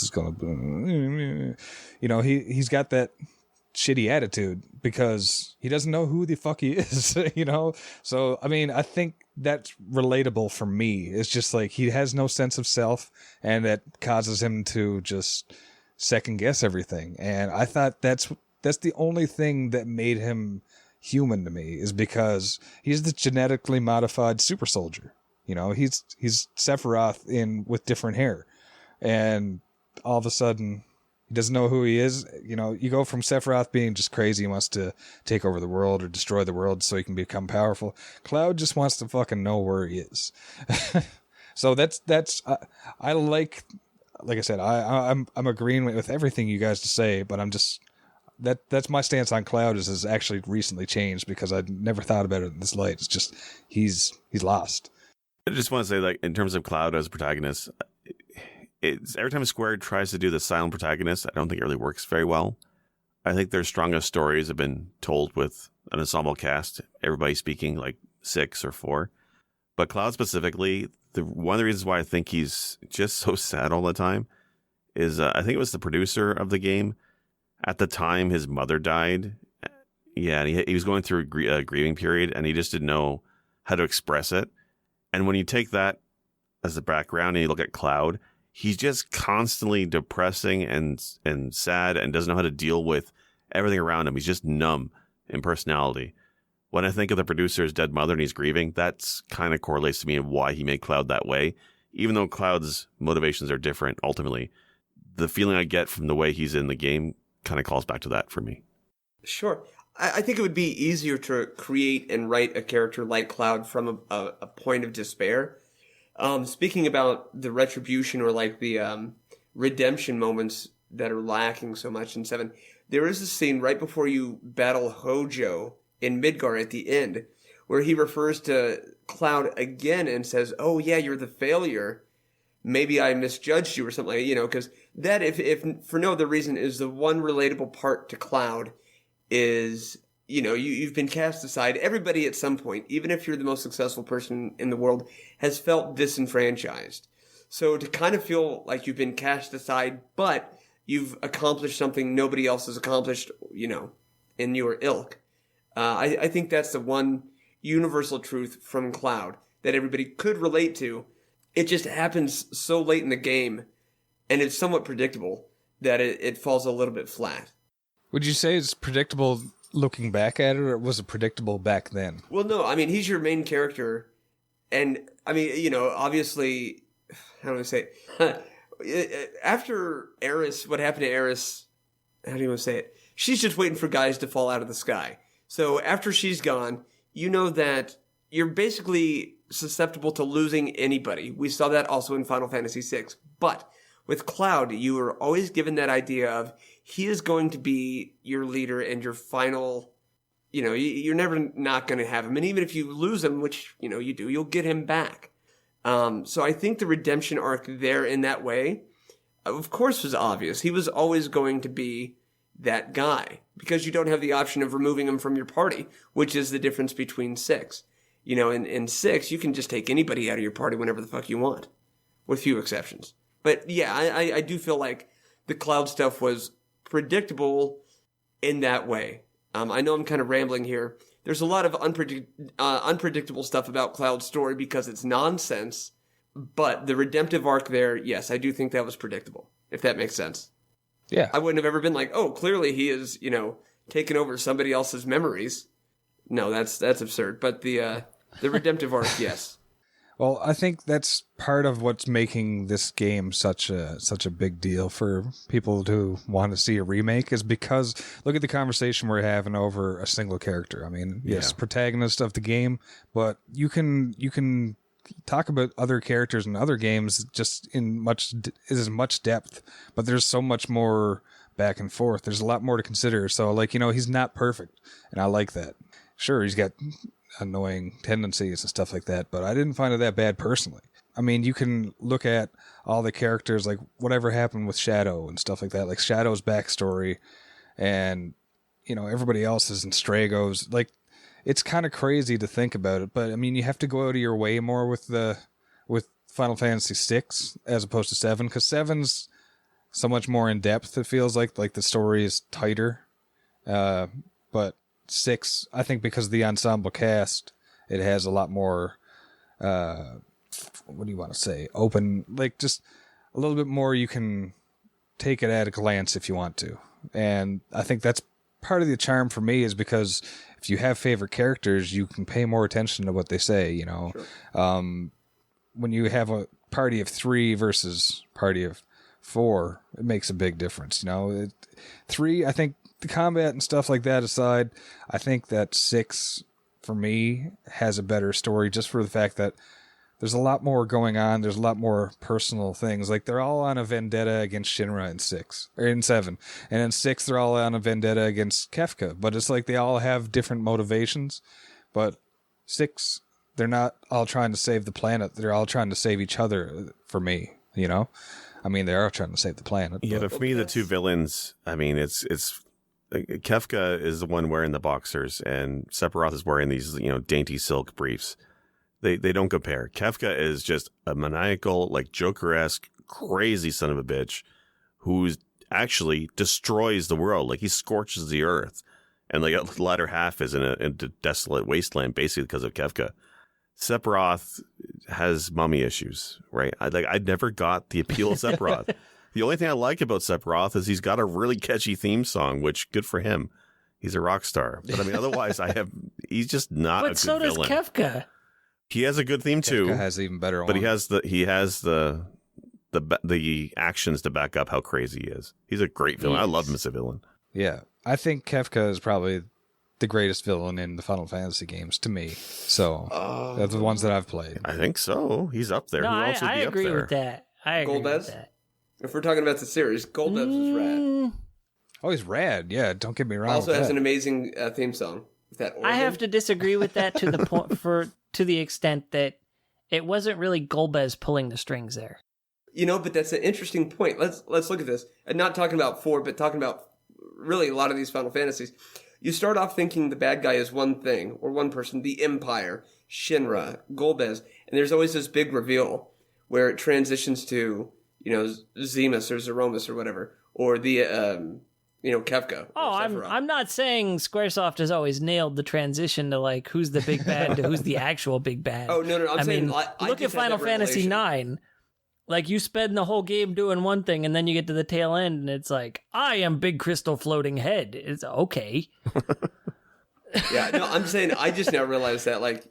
Speaker 1: is going to... he's got that shitty attitude because he doesn't know who the fuck he is, So, I mean, I think that's relatable for me. It's just he has no sense of self, and that causes him to just second guess everything. And I thought that's the only thing that made him human to me, is because he's the genetically modified super soldier. He's Sephiroth with different hair, and all of a sudden he doesn't know who he is. You go from Sephiroth being just crazy, he wants to take over the world or destroy the world so he can become powerful. Cloud just wants to fucking know where he is. So I like I said, I'm agreeing with everything you guys to say, but I'm just that's my stance on Cloud has actually recently changed because I never thought about it in this light. It's just he's lost.
Speaker 2: I just want to say, in terms of Cloud as a protagonist, it's every time Square tries to do the silent protagonist, I don't think it really works very well. I think their strongest stories have been told with an ensemble cast, everybody speaking 6 or 4. But Cloud specifically, one of the reasons why I think he's just so sad all the time is I think it was the producer of the game. At the time, his mother died. Yeah, and he was going through a grieving period, and he just didn't know how to express it. And when you take that as the background and you look at Cloud, he's just constantly depressing and sad and doesn't know how to deal with everything around him. He's just numb in personality. When I think of the producer's dead mother and he's grieving, that's kind of correlates to me and why he made Cloud that way. Even though Cloud's motivations are different, ultimately, the feeling I get from the way he's in the game kind of calls back to that for me.
Speaker 4: Sure. I think it would be easier to create and write a character like Cloud from a point of despair. Speaking about the retribution or like the redemption moments that are lacking so much in 7, there is a scene right before you battle Hojo in Midgar at the end where he refers to Cloud again and says, "Oh yeah, you're the failure. Maybe I misjudged you," or something like that, because that, if for no other reason, is the one relatable part to Cloud is, you've been cast aside. Everybody at some point, even if you're the most successful person in the world, has felt disenfranchised. So to kind of feel like you've been cast aside, but you've accomplished something nobody else has accomplished, in your ilk. I think that's the one universal truth from Cloud that everybody could relate to. It just happens so late in the game, and it's somewhat predictable that it falls a little bit flat.
Speaker 1: Would you say it's predictable looking back at it, or was it predictable back then?
Speaker 4: Well, no. I mean, he's your main character, and I mean, obviously, how do I say it? After Eris, what happened to Eris? How do you want to say it? She's just waiting for guys to fall out of the sky. So after she's gone, you know that you're basically susceptible to losing anybody. We saw that also in Final Fantasy VI. But with Cloud, you were always given that idea of he is going to be your leader and your final, you're never not going to have him. And even if you lose him, which, you do, you'll get him back. So I think the redemption arc there in that way, of course, was obvious. He was always going to be that guy because you don't have the option of removing him from your party, which is the difference between 6. In 6, you can just take anybody out of your party whenever the fuck you want, with few exceptions. But yeah, I do feel like the Cloud stuff was predictable in that way. I know I'm kind of rambling here. There's a lot of unpredictable stuff about Cloud's story because it's nonsense, but the redemptive arc there, yes, I do think that was predictable, if that makes sense.
Speaker 1: Yeah.
Speaker 4: I wouldn't have ever been like, oh, clearly he is, taking over somebody else's memories. No, that's absurd. But the redemptive arc, yes.
Speaker 1: Well, I think that's part of what's making this game such a big deal for people who want to see a remake is because look at the conversation we're having over a single character. I mean, yes, protagonist of the game, but you can talk about other characters in other games just in as much depth, but there's so much more back and forth. There's a lot more to consider. So he's not perfect, and I like that. Sure, he's got annoying tendencies and stuff like that, but I didn't find it that bad personally. I mean, you can look at all the characters, like whatever happened with Shadow and stuff like that, like Shadow's backstory and, everybody else's and Strago's. Like, it's kind of crazy to think about it, but I mean, you have to go out of your way more with Final Fantasy VI as opposed to 7, because 7's so much more in depth, it feels like the story is tighter. But 6, I think because of the ensemble cast, it has a lot more, what do you want to say, open, like just a little bit more you can take it at a glance if you want to. And I think that's part of the charm for me is because if you have favorite characters, you can pay more attention to what they say, Sure. When you have a party of 3 versus party of 4, it makes a big difference. 3, I think, the combat and stuff like that aside, I think that 6, for me, has a better story just for the fact that there's a lot more going on. There's a lot more personal things. Like, they're all on a vendetta against Shinra in 6, or in 7. And in 6, they're all on a vendetta against Kefka. But it's like they all have different motivations. But 6, they're not all trying to save the planet. They're all trying to save each other, for me, I mean, they are trying to save the planet.
Speaker 2: Yeah, but for me, the two villains, I mean, it's Kefka is the one wearing the boxers, and Sephiroth is wearing these, dainty silk briefs. They don't compare. Kefka is just a maniacal, like Joker-esque, crazy son of a bitch who actually destroys the world. Like he scorches the earth. And like the latter half is in a desolate wasteland basically because of Kefka. Sephiroth has mummy issues, right? I never got the appeal of Sephiroth. The only thing I like about Sephiroth is he's got a really catchy theme song, which good for him. He's a rock star. But I mean, otherwise, he's just not a good villain.
Speaker 3: But so does Kefka.
Speaker 2: He has a good theme too.
Speaker 1: Kefka has even better
Speaker 2: but
Speaker 1: one.
Speaker 2: he has the actions to back up how crazy he is. He's a great villain. I love him as a villain.
Speaker 1: Yeah. I think Kefka is probably the greatest villain in the Final Fantasy games to me. So that's the ones that I've played.
Speaker 2: I think so. He's up there.
Speaker 3: No,
Speaker 2: Who else would
Speaker 3: I
Speaker 2: be
Speaker 3: agree
Speaker 2: up there?
Speaker 3: with that. I agree with
Speaker 4: Golbez?
Speaker 3: that.
Speaker 4: If we're talking about the series, Golbez is rad.
Speaker 1: Oh, he's rad. Yeah, don't get me wrong.
Speaker 4: Also
Speaker 1: with
Speaker 4: has
Speaker 1: that.
Speaker 4: an amazing theme song. That
Speaker 3: I have to disagree with that to the point to the extent that it wasn't really Golbez pulling the strings there.
Speaker 4: But that's an interesting point. Let's look at this. And not talking about 4, but talking about really a lot of these Final Fantasies. You start off thinking the bad guy is one thing, or one person, the Empire, Shinra, Golbez, and there's always this big reveal where it transitions to, Zemus or Zeromus or whatever, or the, Kefka.
Speaker 3: Oh, I'm not saying Squaresoft has always nailed the transition to like who's the big bad to who's the actual big bad.
Speaker 4: Oh, no, I'm saying...
Speaker 3: mean, look at Final Fantasy IX. Like, you spend the whole game doing one thing, and then you get to the tail end, and it's like, I am Big Crystal Floating Head. It's okay.
Speaker 4: Yeah, no, I'm saying I just now realized that, like,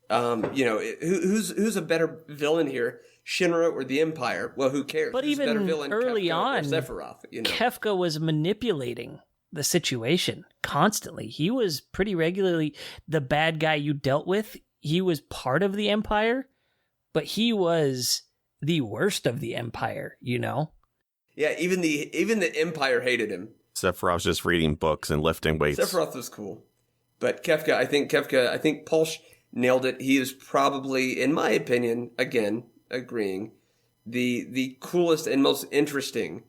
Speaker 4: who's a better villain here, Shinra or the Empire? Well, who cares?
Speaker 3: But
Speaker 4: Who's a
Speaker 3: even
Speaker 4: better villain,
Speaker 3: early
Speaker 4: Kefka
Speaker 3: on,
Speaker 4: or Sephiroth,
Speaker 3: Kefka was manipulating the situation constantly. He was pretty regularly the bad guy you dealt with. He was part of the Empire, but he was the worst of the Empire,
Speaker 4: Yeah, even the Empire hated him.
Speaker 2: Sephiroth's just reading books and lifting weights.
Speaker 4: Sephiroth was cool. But Kefka, I think Palsh nailed it. He is probably, in my opinion, again, agreeing, the coolest and most interesting.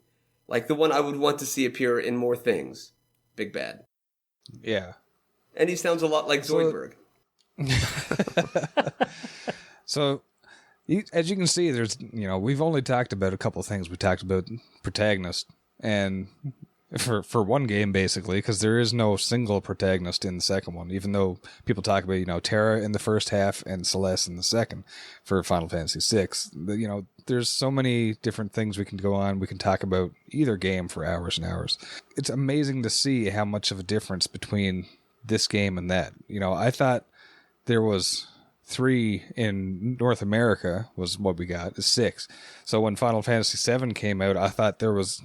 Speaker 4: Like the one I would want to see appear in more things. Big Bad.
Speaker 1: Yeah.
Speaker 4: And he sounds a lot like Zoidberg.
Speaker 1: So, as you can see, there's, we've only talked about a couple of things. We talked about protagonist, and for one game, basically, because there is no single protagonist in the second one, even though people talk about, Terra in the first half and Celeste in the second for Final Fantasy VI. There's so many different things we can go on. We can talk about either game for hours and hours. It's amazing to see how much of a difference between this game and that. I thought there was 3 in North America was what we got, is 6. So when Final Fantasy VII came out, I thought there was,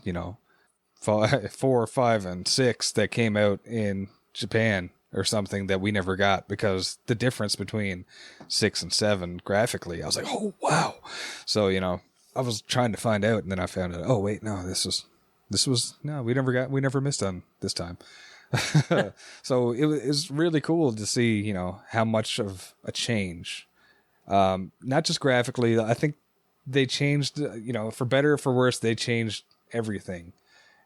Speaker 1: 4, 5, and 6 that came out in Japan or something that we never got, because the difference between 6 and 7 graphically, I was like, oh, wow. So, I was trying to find out, and then I found out, oh, wait, no, we never missed on this time. So it was really cool to see, how much of a change, not just graphically. I think they changed, for better or for worse, they changed everything.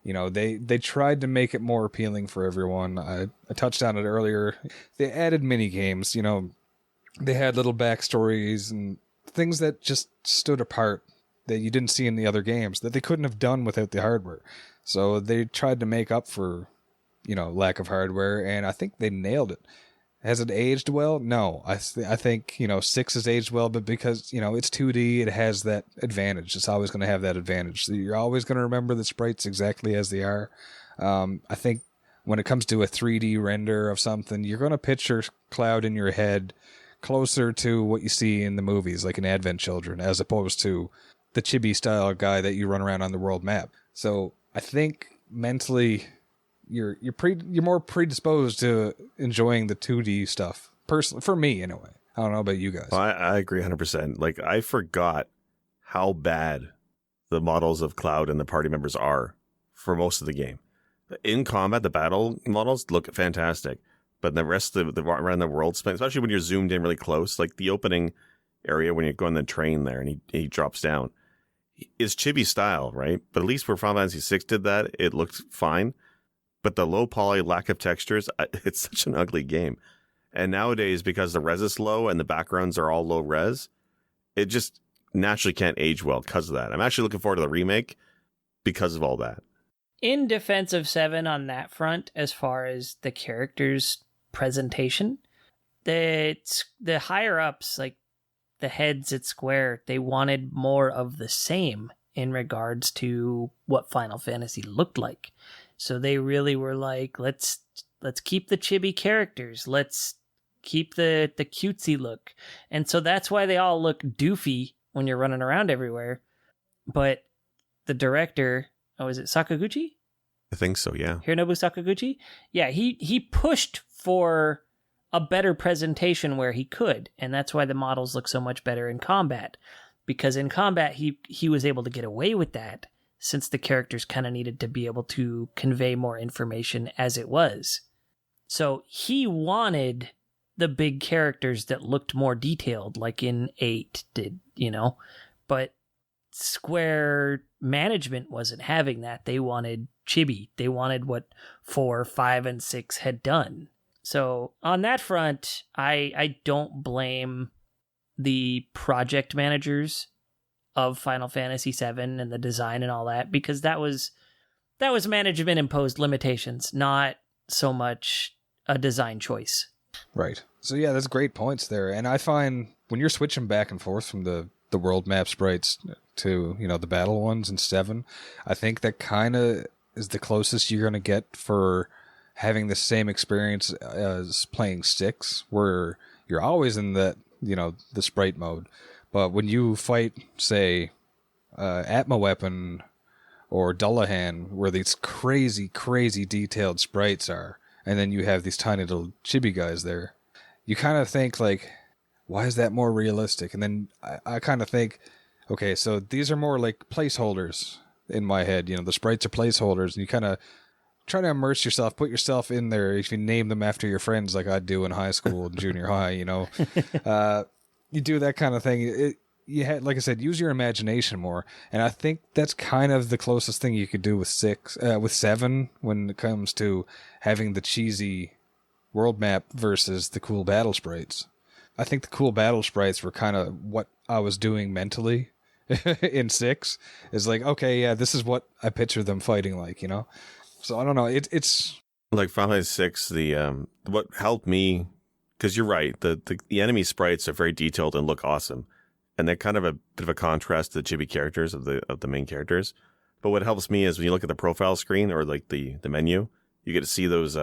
Speaker 1: They tried to make it more appealing for everyone. I touched on it earlier. They added mini games, they had little backstories and things that just stood apart that you didn't see in the other games that they couldn't have done without the hardware. So they tried to make up for, lack of hardware, and I think they nailed it. Has it aged well? No. I think, 6 has aged well, but because, it's 2D, it has that advantage. It's always going to have that advantage. So you're always going to remember the sprites exactly as they are. I think when it comes to a 3D render of something, you're going to picture Cloud in your head closer to what you see in the movies, like in Advent Children, as opposed to the chibi-style guy that you run around on the world map. So I think mentally, you're more predisposed to enjoying the 2D stuff. Personally, for me, anyway. I don't know about you guys.
Speaker 2: Well, I agree 100%. Like, I forgot how bad the models of Cloud and the party members are for most of the game. In combat, the battle models look fantastic, but the rest of the around the world, especially when you're zoomed in really close, like the opening area when you go on the train there and he drops down, is chibi style, right? But at least where Final Fantasy VI did that, it looked fine. But the low poly, lack of textures, it's such an ugly game. And nowadays, because the res is low and the backgrounds are all low res, it just naturally can't age well because of that. I'm actually looking forward to the remake because of all that.
Speaker 3: In defense of 7 on that front, as far as the characters' presentation, the higher ups, like the heads at Square, they wanted more of the same in regards to what Final Fantasy looked like. So they really were like, let's keep the chibi characters. Let's keep the cutesy look. And so that's why they all look doofy when you're running around everywhere. But the director, is it Sakaguchi?
Speaker 2: I think so, yeah.
Speaker 3: Hironobu Sakaguchi? Yeah, he pushed for a better presentation where he could, and that's why the models look so much better in combat. Because in combat, he was able to get away with that, since the characters kind of needed to be able to convey more information as it was. So he wanted the big characters that looked more detailed, like in 8 did, But Square management wasn't having that. They wanted chibi. They wanted what 4, 5, and 6 had done. So on that front, I don't blame the project managers of Final Fantasy VII and the design and all that, because that was management imposed limitations, not so much a design choice.
Speaker 1: Right. So yeah, that's great points there. And I find when you're switching back and forth from the world map sprites to, the battle ones in 7, I think that kind of is the closest you're going to get for having the same experience as playing 6, where you're always in that, the sprite mode. But when you fight, say, Atma Weapon or Dullahan, where these crazy, crazy detailed sprites are, and then you have these tiny little chibi guys there, you kind of think, like, why is that more realistic? And then I kind of think, okay, so these are more like placeholders in my head. The sprites are placeholders, and you kind of try to immerse yourself, put yourself in there. If you name them after your friends, like I do in high school and junior high, you do that kind of thing. You had, like I said, use your imagination more, and I think that's kind of the closest thing you could do with 7, when it comes to having the cheesy world map versus the cool battle sprites. I think the cool battle sprites were kind of what I was doing mentally in 6. Is like, okay, yeah, this is what I picture them fighting like, So I don't know. It's
Speaker 2: like Final Fantasy VI. What helped me, because you're right, the enemy sprites are very detailed and look awesome, and they're kind of a bit of a contrast to the chibi characters of the main characters. But what helps me is when you look at the profile screen or like the menu, you get to see those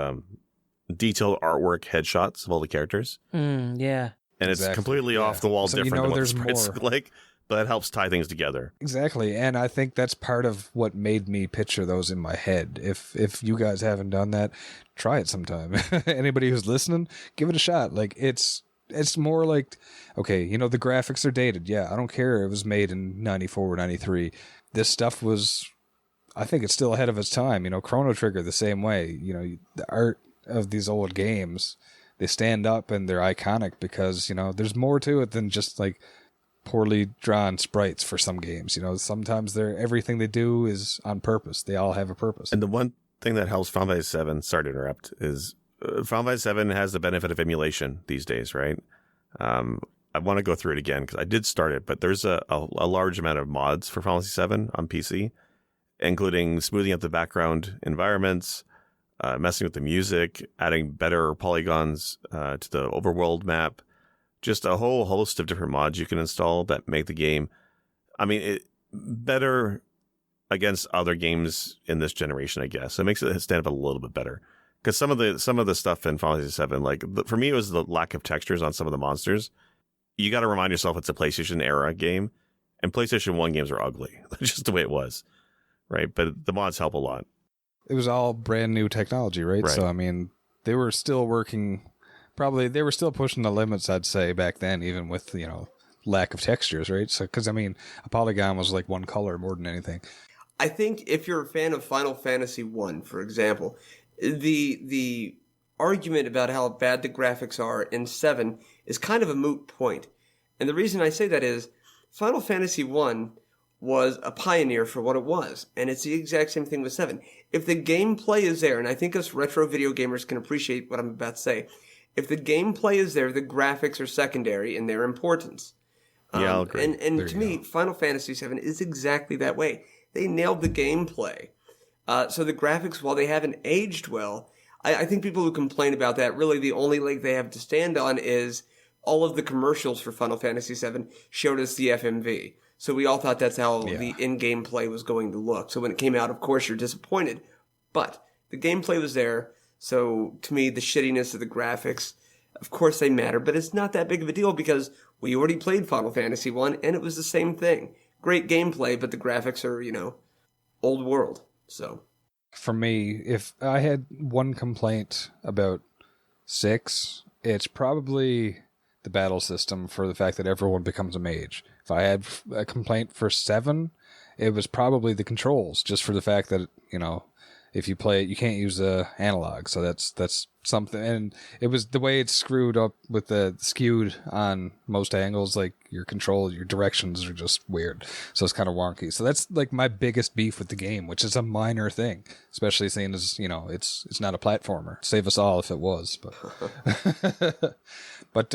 Speaker 2: detailed artwork headshots of all the characters.
Speaker 3: Yeah.
Speaker 2: And it's completely off the wall, so different than what the sprites look like, but it helps tie things together.
Speaker 1: Exactly, and I think that's part of what made me picture those in my head. If you guys haven't done that, try it sometime. Anybody who's listening, give it a shot. Like, it's more like, okay, the graphics are dated. Yeah, I don't care. It was made in 94 or 93. This stuff was, I think it's still ahead of its time. Chrono Trigger the same way. The art of these old games, they stand up and they're iconic because, there's more to it than just like poorly drawn sprites for some games. Sometimes everything they do is on purpose. They all have a purpose.
Speaker 2: And the one thing that helps Final Fantasy 7, sorry to interrupt, is Final Fantasy 7 has the benefit of emulation these days, right? I want to go through it again because I did start it, but there's a large amount of mods for Final Fantasy 7 on PC, including smoothing up the background environments, messing with the music, adding better polygons to the overworld map, just a whole host of different mods you can install that make the game, better against other games in this generation, I guess. It makes it stand up a little bit better. Because some of the stuff in Final Fantasy 7, like for me, it was the lack of textures on some of the monsters. You got to remind yourself it's a PlayStation era game, and PlayStation 1 games are ugly. That's just the way it was, right? But the mods help a lot.
Speaker 1: It was all brand new technology, right? So, they were still working, they were still pushing the limits, I'd say, back then, even with, lack of textures, right? So, because, a polygon was like one color more than anything.
Speaker 4: I think if you're a fan of Final Fantasy 1, for example, the argument about how bad the graphics are in 7 is kind of a moot point. And the reason I say that is Final Fantasy 1 was a pioneer for what it was, and it's the exact same thing with 7. If the gameplay is there, and I think us retro video gamers can appreciate what I'm about to say, If the gameplay is there, the graphics are secondary in their importance.
Speaker 2: Yeah, I'll agree.
Speaker 4: And to me, Final Fantasy VII is exactly that way. They nailed the gameplay. So the graphics, while they haven't aged well, I think people who complain about that, really the only leg they have to stand on is all of the commercials for Final Fantasy VII showed us the FMV. So we all thought that's how the in-game play was going to look. So when it came out, of course, you're disappointed. But the gameplay was there. So to me, the shittiness of the graphics, of course they matter, but it's not that big of a deal because we already played Final Fantasy 1 and it was the same thing. Great gameplay, but the graphics are, old world. So
Speaker 1: for me, if I had one complaint about 6, it's probably the battle system for the fact that everyone becomes a mage. If I had a complaint for 7, it was probably the controls, just for the fact that, if you play it, you can't use the analog. So that's something. And it was the way it's screwed up with the skewed on most angles, like your control, your directions are just weird. So it's kind of wonky. So that's like my biggest beef with the game, which is a minor thing, especially seeing as, it's not a platformer. Save us all if it was. But,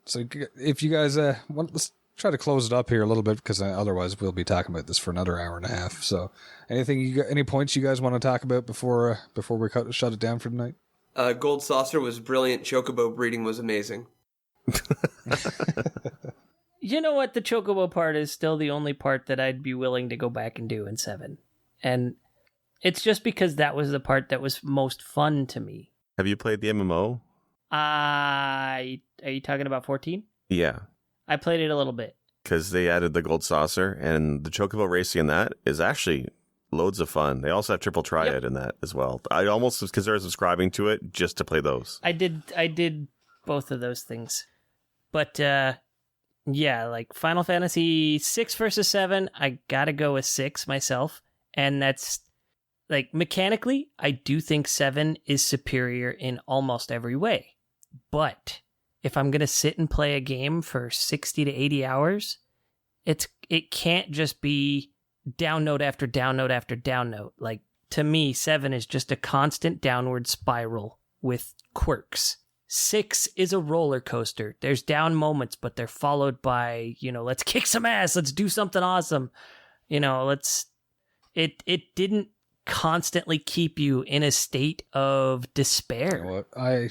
Speaker 1: so if you guys let's try to close it up here a little bit, because otherwise we'll be talking about this for another hour and a half. So any points you guys want to talk about before we shut it down for tonight?
Speaker 4: Gold Saucer was brilliant. Chocobo breeding was amazing.
Speaker 3: You know what? The Chocobo part is still the only part that I'd be willing to go back and do in 7. And it's just because that was the part that was most fun to me.
Speaker 2: Have you played the MMO?
Speaker 3: Are you talking about 14?
Speaker 2: Yeah.
Speaker 3: I played it a little bit.
Speaker 2: Because they added the Gold Saucer, and the Chocobo racing in that is actually loads of fun. They also have Triple Triad in that as well. I almost consider subscribing to it just to play those.
Speaker 3: I did both of those things. But, like Final Fantasy 6 versus 7, I gotta go with 6 myself. And that's, like, mechanically, I do think 7 is superior in almost every way. But if I'm going to sit and play a game for 60 to 80 hours, it can't just be download after download after download. Like, to me, 7 is just a constant downward spiral with quirks. 6 is a roller coaster. There's down moments, but they're followed by, let's kick some ass, let's do something awesome. It didn't constantly keep you in a state of despair.
Speaker 1: You know what? I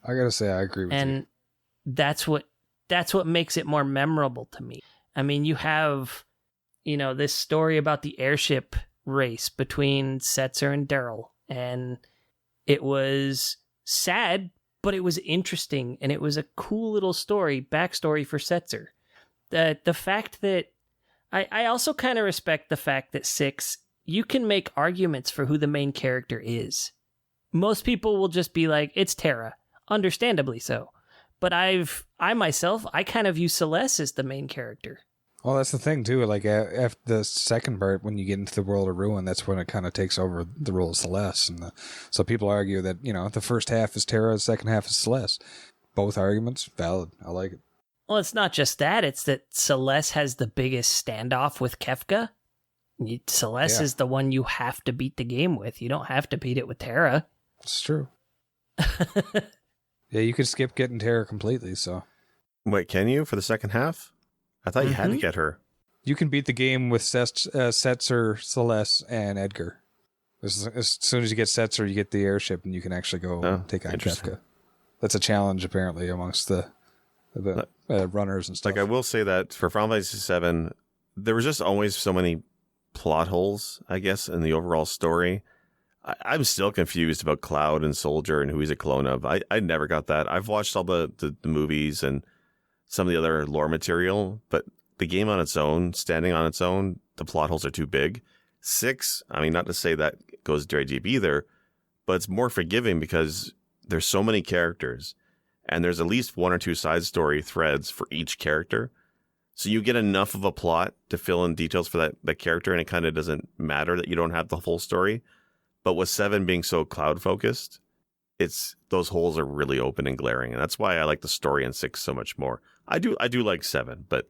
Speaker 1: gotta say, I agree with you.
Speaker 3: And that's what makes it more memorable to me. I mean, you have, this story about the airship race between Setzer and Daryl, and it was sad, but it was interesting, and it was a cool little backstory for Setzer. The fact that I also kind of respect the fact that 6, you can make arguments for who the main character is. Most people will just be like, it's Terra, understandably so. But I myself kind of view Celeste as the main character.
Speaker 1: Well, that's the thing, too. Like, after the second part, when you get into the World of Ruin, that's when it kind of takes over the role of Celeste. And so people argue that, the first half is Terra, the second half is Celeste. Both arguments, valid. I like it.
Speaker 3: Well, it's not just that. It's that Celeste has the biggest standoff with Kefka. Celeste is the one you have to beat the game with. You don't have to beat it with Terra.
Speaker 1: It's true. Yeah, you could skip getting Terra completely, so.
Speaker 2: Wait, can you for the second half? I thought you had to get her.
Speaker 1: You can beat the game with Setzer, Celeste, and Edgar. As soon as you get Setzer, you get the airship, and you can actually go take on Kefka. That's a challenge, apparently, amongst the runners and stuff.
Speaker 2: Like, I will say that for Final Fantasy VII, there was just always so many plot holes, I guess, in the overall story. I'm still confused about Cloud and Soldier and who he's a clone of. I never got that. I've watched all the movies and some of the other lore material, but the game on its own, standing on its own, the plot holes are too big. 6, I mean, not to say that goes very deep either, but it's more forgiving because there's so many characters and there's at least 1 or 2 side story threads for each character. So you get enough of a plot to fill in details for that character, and it kind of doesn't matter that you don't have the full story. But with 7 being so Cloud focused, those holes are really open and glaring, and that's why I like the story in 6 so much more. I do like 7, but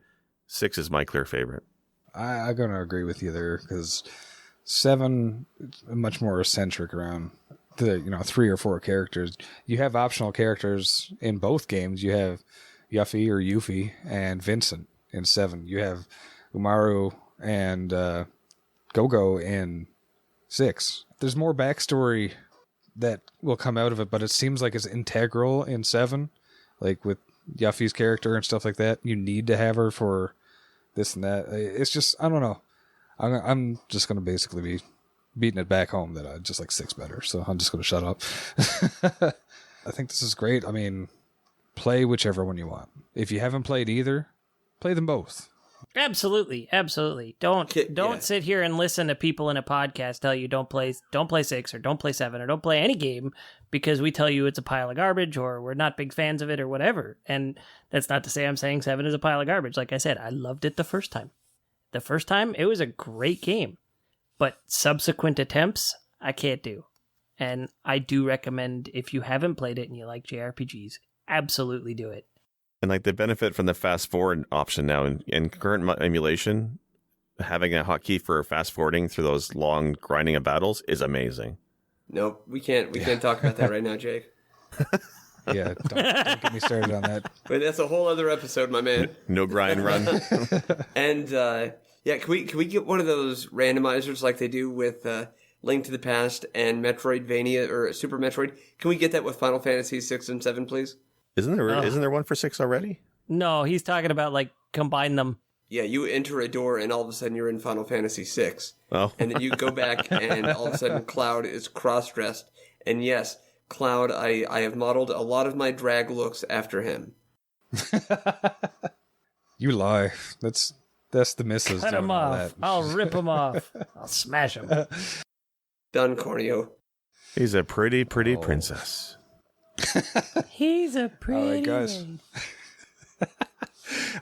Speaker 2: 6 is my clear favorite.
Speaker 1: I'm gonna agree with you there because 7 is much more centric around the 3 or 4 characters. You have optional characters in both games. You have Yuffie and Vincent in 7. You have Umaru and Gogo in 6. There's more backstory that will come out of it, but it seems like it's integral in 7, like with Yuffie's character and stuff like that. You need to have her for this and that. It's just, I don't know. I'm just going to basically be beating it back home that I just like 6 better, so I'm just going to shut up. I think this is great. I mean, play whichever one you want. If you haven't played either, play them both.
Speaker 3: Absolutely. Don't sit here and listen to people in a podcast tell you don't play 6 or don't play 7 or don't play any game because we tell you it's a pile of garbage or we're not big fans of it or whatever. And that's not to say I'm saying 7 is a pile of garbage. Like I said, I loved it the first time. The first time, it was a great game. But subsequent attempts, I can't do. And I do recommend, if you haven't played it and you like JRPGs, absolutely do it.
Speaker 2: And like the benefit from the fast forward option now in current emulation, having a hotkey for fast forwarding through those long grinding of battles is amazing.
Speaker 4: Nope, we can't talk about that right now, Jake.
Speaker 1: Yeah, don't get me started on that.
Speaker 4: But that's a whole other episode, my man.
Speaker 2: No grind run.
Speaker 4: And can we get one of those randomizers like they do with Link to the Past and Metroidvania or Super Metroid? Can we get that with Final Fantasy 6 and 7, please?
Speaker 2: Isn't there one for 6 already?
Speaker 3: No, he's talking about like combine them.
Speaker 4: Yeah, you enter a door and all of a sudden you're in Final Fantasy 6.
Speaker 2: Oh.
Speaker 4: And then you go back and all of a sudden Cloud is cross-dressed. And yes, Cloud, I have modeled a lot of my drag looks after him.
Speaker 1: You lie. That's the missus.
Speaker 3: Cut him off.
Speaker 1: That.
Speaker 3: I'll rip him off. I'll smash him.
Speaker 4: Done, Corneo.
Speaker 2: He's a pretty princess.
Speaker 3: He's a pretty.
Speaker 1: All right, guys.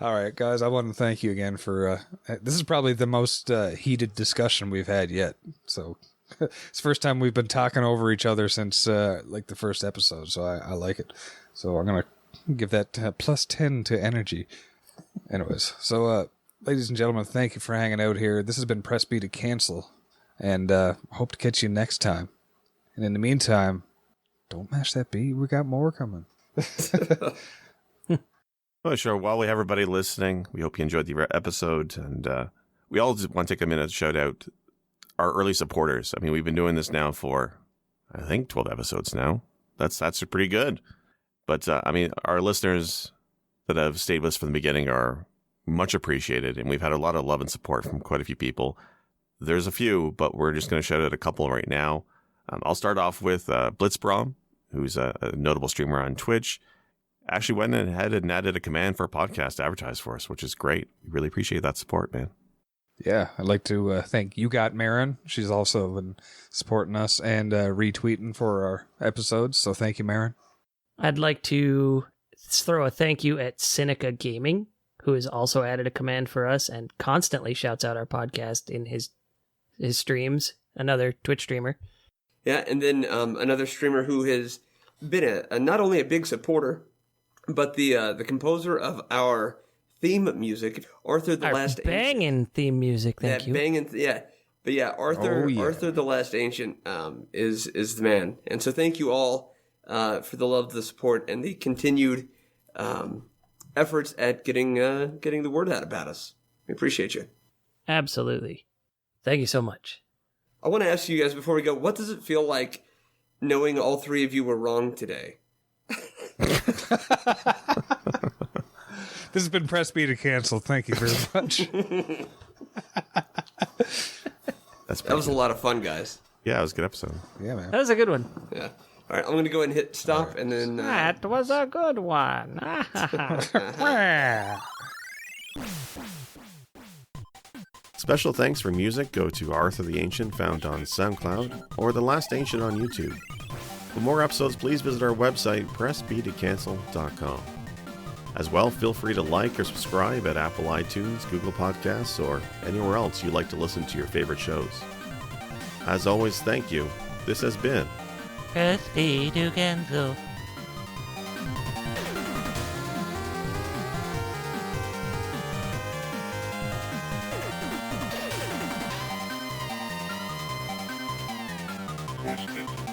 Speaker 1: All right, guys. I want to thank you again for. This is probably the most heated discussion we've had yet. So it's the first time we've been talking over each other since like the first episode. So I like it. So I'm gonna give that +10 to energy. Anyways, so ladies and gentlemen, thank you for hanging out here. This has been Press B to Cancel, and hope to catch you next time. And in the meantime, don't mash that B. We got more coming.
Speaker 2: Well, sure. While we have everybody listening, we hope you enjoyed the episode. And we all just want to take a minute to shout out our early supporters. I mean, we've been doing this now for, I think, 12 episodes now. That's pretty good. But, I mean, our listeners that have stayed with us from the beginning are much appreciated. And we've had a lot of love and support from quite a few people. There's a few, but we're just going to shout out a couple right now. I'll start off with Blitzbrom, who's a notable streamer on Twitch. Actually went ahead and added a command for a podcast to advertise for us, which is great. We really appreciate that support, man.
Speaker 1: Yeah, I'd like to thank You Got Marin. She's also been supporting us and retweeting for our episodes, so thank you, Marin.
Speaker 3: I'd like to throw a thank you at Seneca Gaming, who has also added a command for us and constantly shouts out our podcast in his streams. Another Twitch streamer.
Speaker 4: Yeah, and then another streamer who has been not only a big supporter, but the composer of our theme music, Arthur the Last Ancient.
Speaker 3: Banging theme music, thank you.
Speaker 4: But yeah, Arthur the Last Ancient is the man. And so thank you all for the love, the support, and the continued efforts at getting the word out about us. We appreciate you.
Speaker 3: Absolutely. Thank you so much.
Speaker 4: I want to ask you guys before we go, what does it feel like knowing all 3 of you were wrong today?
Speaker 1: This has been Press B to Cancel. Thank you very much.
Speaker 4: That was a lot of fun, guys.
Speaker 2: Yeah, it was a good episode.
Speaker 1: Yeah, man.
Speaker 3: That was a good one.
Speaker 4: Yeah. All right, I'm going to go ahead and hit stop, and then...
Speaker 3: That was a good one.
Speaker 2: Special thanks for music go to Arthur the Ancient, found on SoundCloud, or The Last Ancient on YouTube. For more episodes, please visit our website, pressbtocancel.com. As well, feel free to like or subscribe at Apple iTunes, Google Podcasts, or anywhere else you like to listen to your favorite shows. As always, thank you. This has been
Speaker 3: Press B to Cancel.
Speaker 5: Transcript.